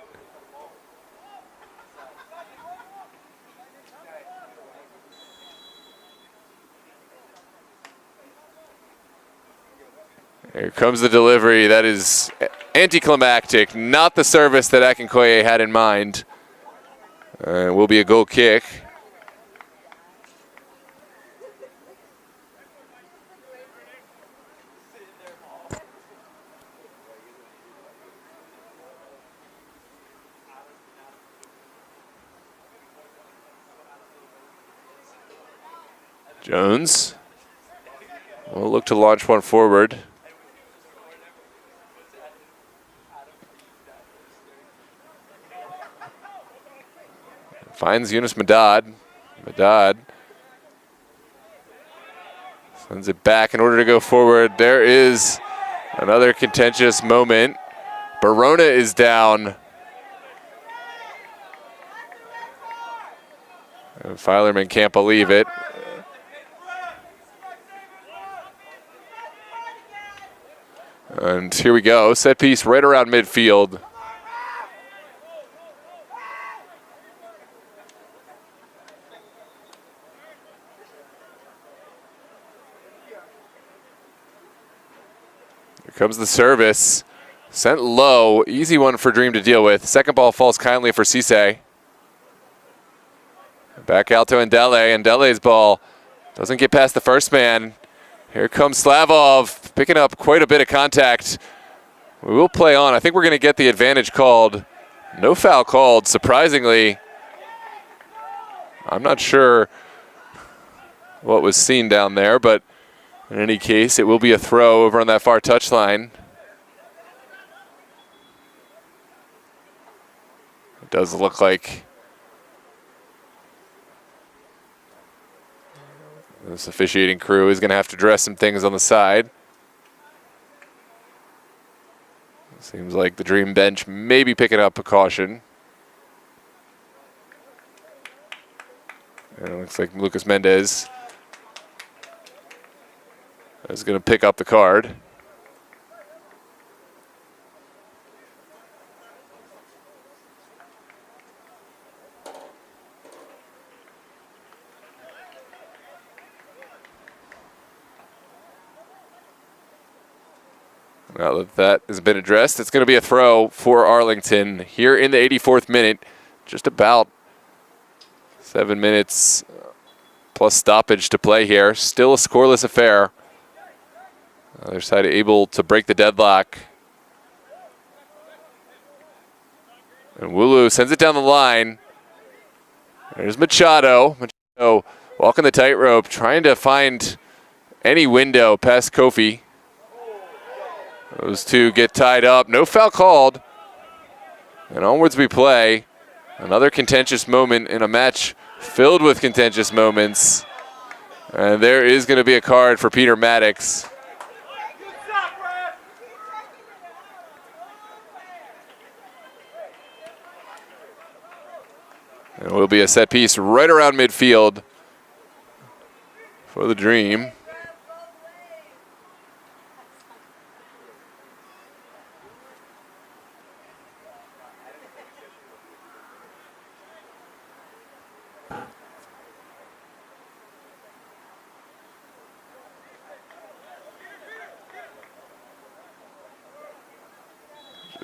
[SPEAKER 1] Here comes the delivery. That is anticlimactic, not the service that Akinkoye had in mind. It will be a goal kick. Jones will look to launch one forward. Finds Yunus Madad. Madad sends it back in order to go forward. There is another contentious moment. Barona is down. And Filerman can't believe it. And here we go, set piece right around midfield. Here comes the service. Sent low, easy one for Dream to deal with. Second ball falls kindly for Cisse. Back out to Ndele. Ndele's ball doesn't get past the first man. Here comes Slavov, picking up quite a bit of contact. We will play on. I think we're going to get the advantage called. No foul called, surprisingly. I'm not sure what was seen down there, but in any case, it will be a throw over on that far touchline. It does look like this officiating crew is going to have to address some things on the side. Seems like the Dream bench may be picking up a caution. And it looks like Lucas Mendez is going to pick up the card. Now that that has been addressed, it's going to be a throw for Arlington here in the 84th minute. Just about 7 minutes plus stoppage to play here. Still a scoreless affair. Other side able to break the deadlock. And Wulu sends it down the line. There's Machado. Machado walking the tightrope, trying to find any window past Kofi. Those two get tied up. No foul called. And onwards we play. Another contentious moment in a match filled with contentious moments. And there is going to be a card for Peter Maddox. And it will be a set piece right around midfield for the Dream.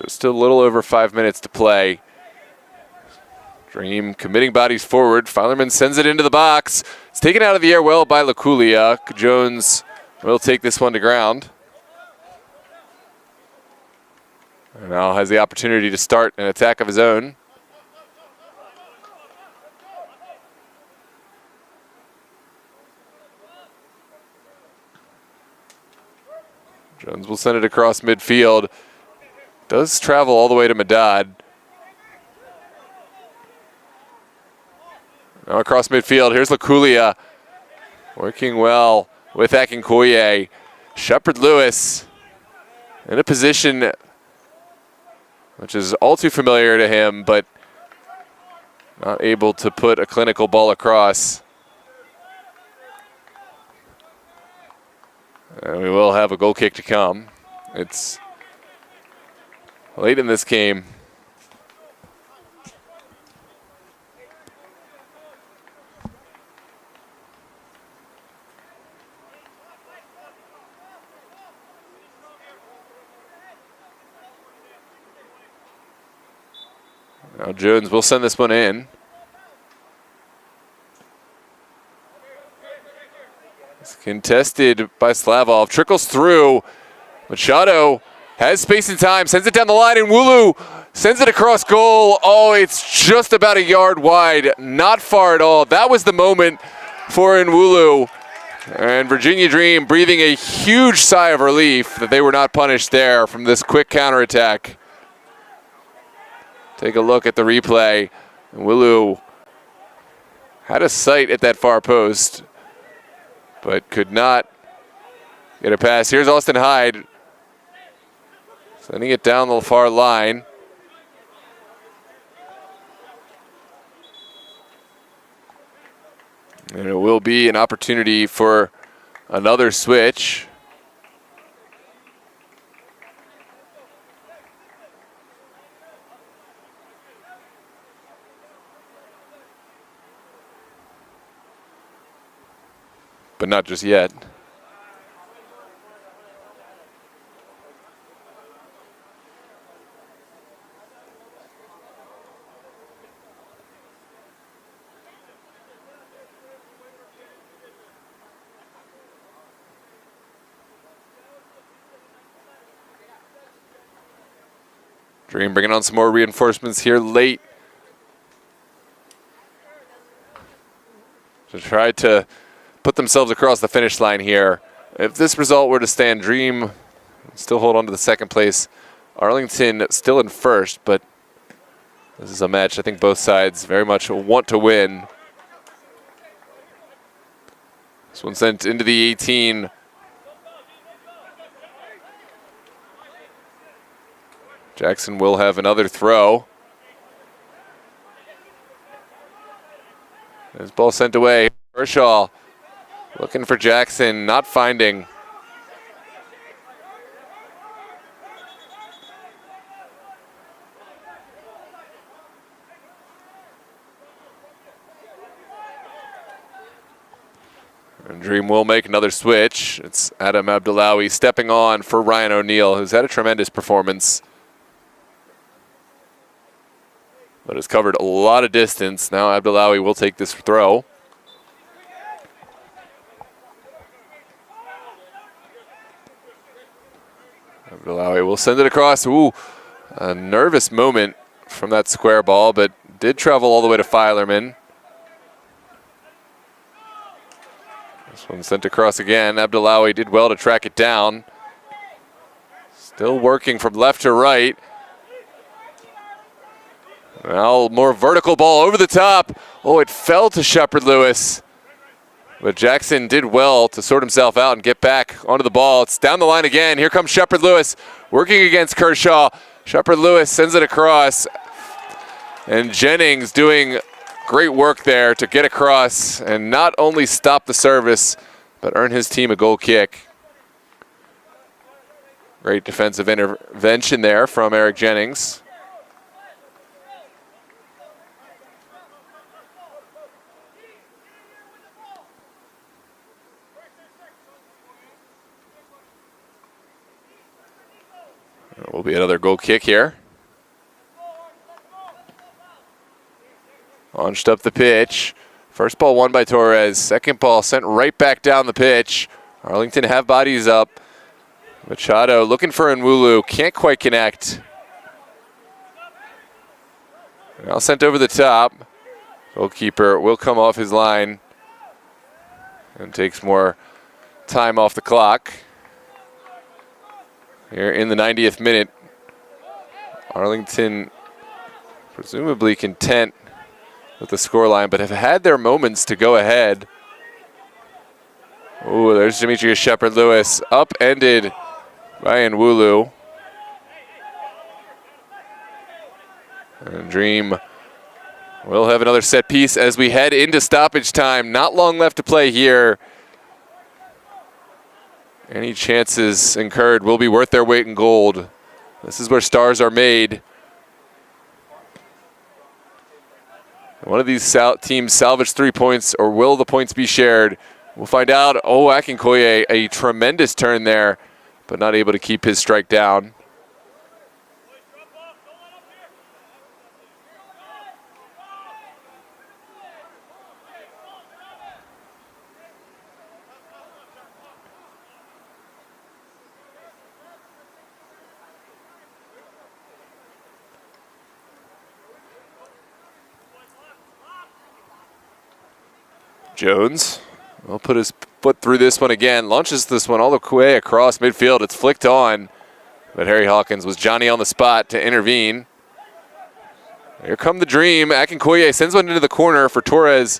[SPEAKER 1] Still a little over 5 minutes to play. Dream committing bodies forward. Filerman sends it into the box. It's taken out of the air well by Laculia. Jones will take this one to ground. And now has the opportunity to start an attack of his own. Jones will send it across midfield. Does travel all the way to Madad. across midfield. Here's Laculia working well with Akinkoye. Shepard Lewis in a position which is all too familiar to him, but not able to put a clinical ball across. And we will have a goal kick to come. It's late in this game. Now Jones will send this one in. It's contested by Slavov. Trickles through. Machado has space and time. Sends it down the line, and Wulu sends it across goal. Oh, it's just about a yard wide. Not far at all. That was the moment for Nwulu. And Virginia Dream breathing a huge sigh of relief that they were not punished there from this quick counterattack. Take a look at the replay. Wulu had a sight at that far post, but could not get a pass. Here's Austin Hyde sending it down the far line. And it will be an opportunity for another switch. But not just yet. Dream bringing on some more reinforcements here late to try to put themselves across the finish line here. If this result were to stand, Dream still hold on to the second place. Arlington still in first, but this is a match I think both sides very much want to win. This one sent into the 18. Jackson will have another throw. His ball sent away. Kershaw looking for Jackson, not finding. And Dream will make another switch. It's Adam Abdullawi stepping on for Ryan O'Neill, who's had a tremendous performance, but has covered a lot of distance. Now Abdullawi will take this throw. Abdullawi will send it across. Ooh, a nervous moment from that square ball, but did travel all the way to Filerman. This one sent across again. Abdullawi did well to track it down. Still working from left to right. Now more vertical ball over the top. Oh, it fell to Shepard Lewis. But Jackson did well to sort himself out and get back onto the ball. It's down the line again. Here comes Shepard Lewis working against Kershaw. Shepard Lewis sends it across. And Jennings doing great work there to get across and not only stop the service, but earn his team a goal kick. Great defensive intervention there from Eric Jennings. It will be another goal kick here. Launched up the pitch. First ball won by Torres. Second ball sent right back down the pitch. Arlington have bodies up. Machado looking for Nwulu. Can't quite connect. Now sent over the top. Goalkeeper will come off his line and takes more time off the clock. Here in the 90th minute, Arlington presumably content with the scoreline, but have had their moments to go ahead. Ooh, there's Demetrius Shepard-Lewis, upended by Nwulu. And Dream will have another set piece as we head into stoppage time. Not long left to play here. Any chances incurred will be worth their weight in gold. This is where stars are made. One of these teams salvage 3 points, or will the points be shared? We'll find out. Oh, Akinkoye, a tremendous turn there, but not able to keep his strike down. Jones will put his foot through this one again, launches this one all the way across midfield. It's flicked on, but Harry Hawkins was Johnny on the spot to intervene. Here come the Dream. Akinkoye sends one into the corner for Torres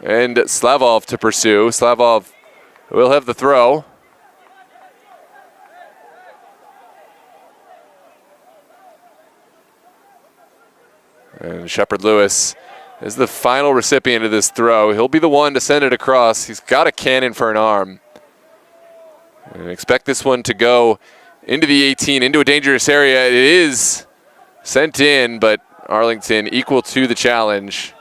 [SPEAKER 1] and Slavov to pursue. Slavov will have the throw. And Shepard-Lewis is the final recipient of this throw. He'll be the one to send it across. He's got a cannon for an arm. And expect this one to go into the 18, into a dangerous area. It is sent in, but Arlington equal to the challenge.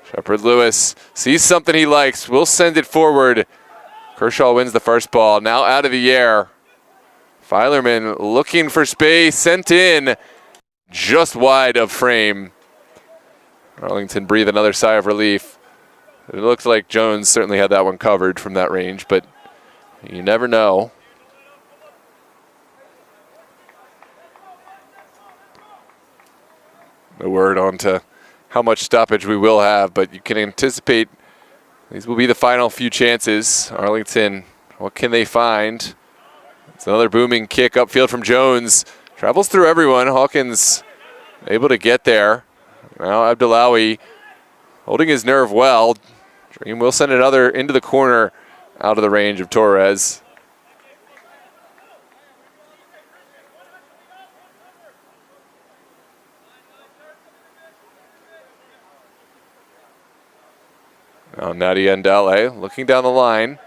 [SPEAKER 1] Shepard-Lewis sees something he likes. Will send it forward. Kershaw wins the first ball. Now out of the air. Filerman looking for space, sent in just wide of frame. Arlington breathe another sigh of relief. It looks like Jones certainly had that one covered from that range, but you never know. No word on to how much stoppage we will have, but you can anticipate these will be the final few chances. Arlington, what can they find? It's another booming kick upfield from Jones. Travels through everyone. Hawkins able to get there. Now Abdullawi holding his nerve well. Dream will send another into the corner out of the range of Torres. Now Nadi Andale looking down the line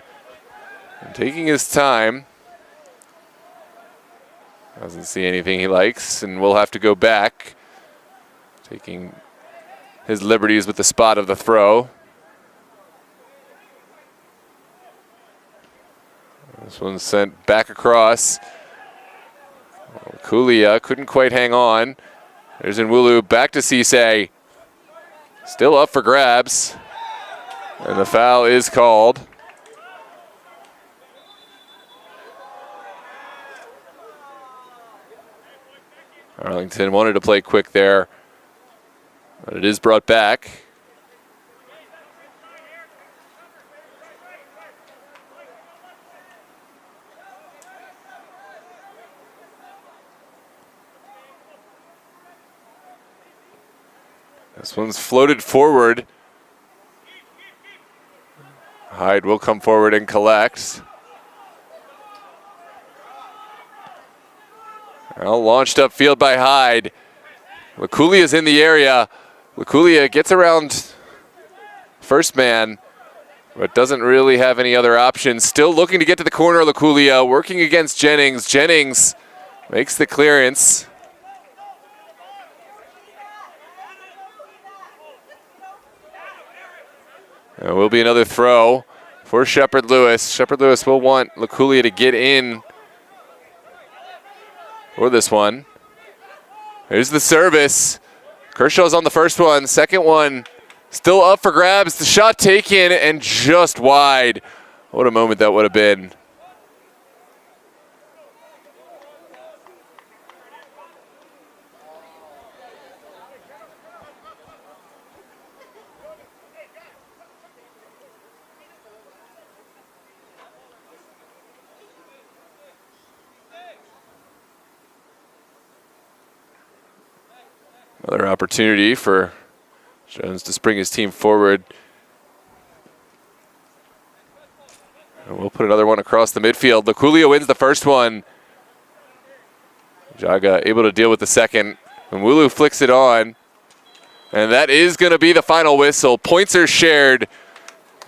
[SPEAKER 1] and taking his time. Doesn't see anything he likes, and will have to go back. Taking his liberties with the spot of the throw. This one's sent back across. Kulia couldn't quite hang on. There's Nwulu back to Cisse. Still up for grabs. And the foul is called. Arlington wanted to play quick there, but it is brought back. This one's floated forward. Hyde will come forward and collect. Well, launched upfield by Hyde. Laculia is in the area. Laculia gets around first man, but doesn't really have any other options. Still looking to get to the corner. Laculia working against Jennings. Jennings makes the clearance. There will be another throw for Shepard-Lewis. Shepard-Lewis will want Laculia to get in for this one. Here's the service. Kershaw's on the first one. Second one still up for grabs. The shot taken and just wide. What a moment that would have been. Another opportunity for Jones to spring his team forward. And we'll put another one across the midfield. Luculio wins the first one. Jaga able to deal with the second. And Wulu flicks it on. And that is going to be the final whistle. Points are shared,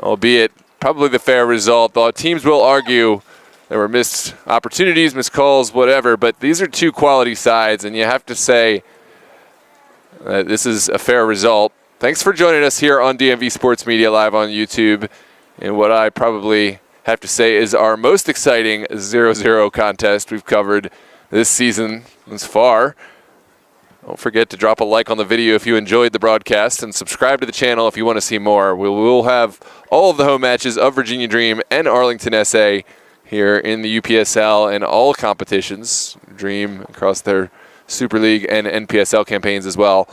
[SPEAKER 1] albeit probably the fair result. The teams will argue there were missed opportunities, missed calls, whatever. But these are two quality sides, and you have to say this is a fair result. Thanks for joining us here on DMV Sports Media live on YouTube. And what I probably have to say is our most exciting 0-0 contest we've covered this season thus far. Don't forget to drop a like on the video if you enjoyed the broadcast and subscribe to the channel if you want to see more. We will have all of the home matches of Virginia Dream and Arlington SA here in the UPSL and all competitions. Dream across their Super League and NPSL campaigns as well.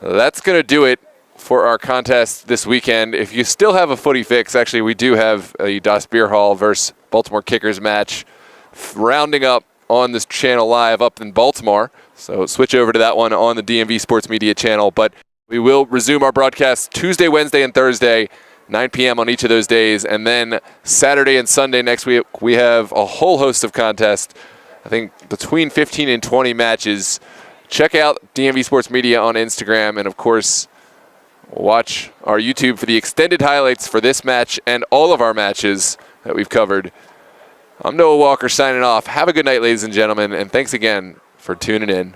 [SPEAKER 1] That's going to do it for our contest this weekend. If you still have a footy fix, actually we do have a Das Beer Hall versus Baltimore Kickers match rounding up on this channel live up in Baltimore. So switch over to that one on the DMV Sports Media channel. But we will resume our broadcast Tuesday, Wednesday, and Thursday, 9 p.m. on each of those days. And then Saturday and Sunday next week, we have a whole host of contests, I think between 15 and 20 matches. Check out DMV Sports Media on Instagram. And, of course, watch our YouTube for the extended highlights for this match and all of our matches that we've covered. I'm Noah Walker signing off. Have a good night, ladies and gentlemen, and thanks again for tuning in.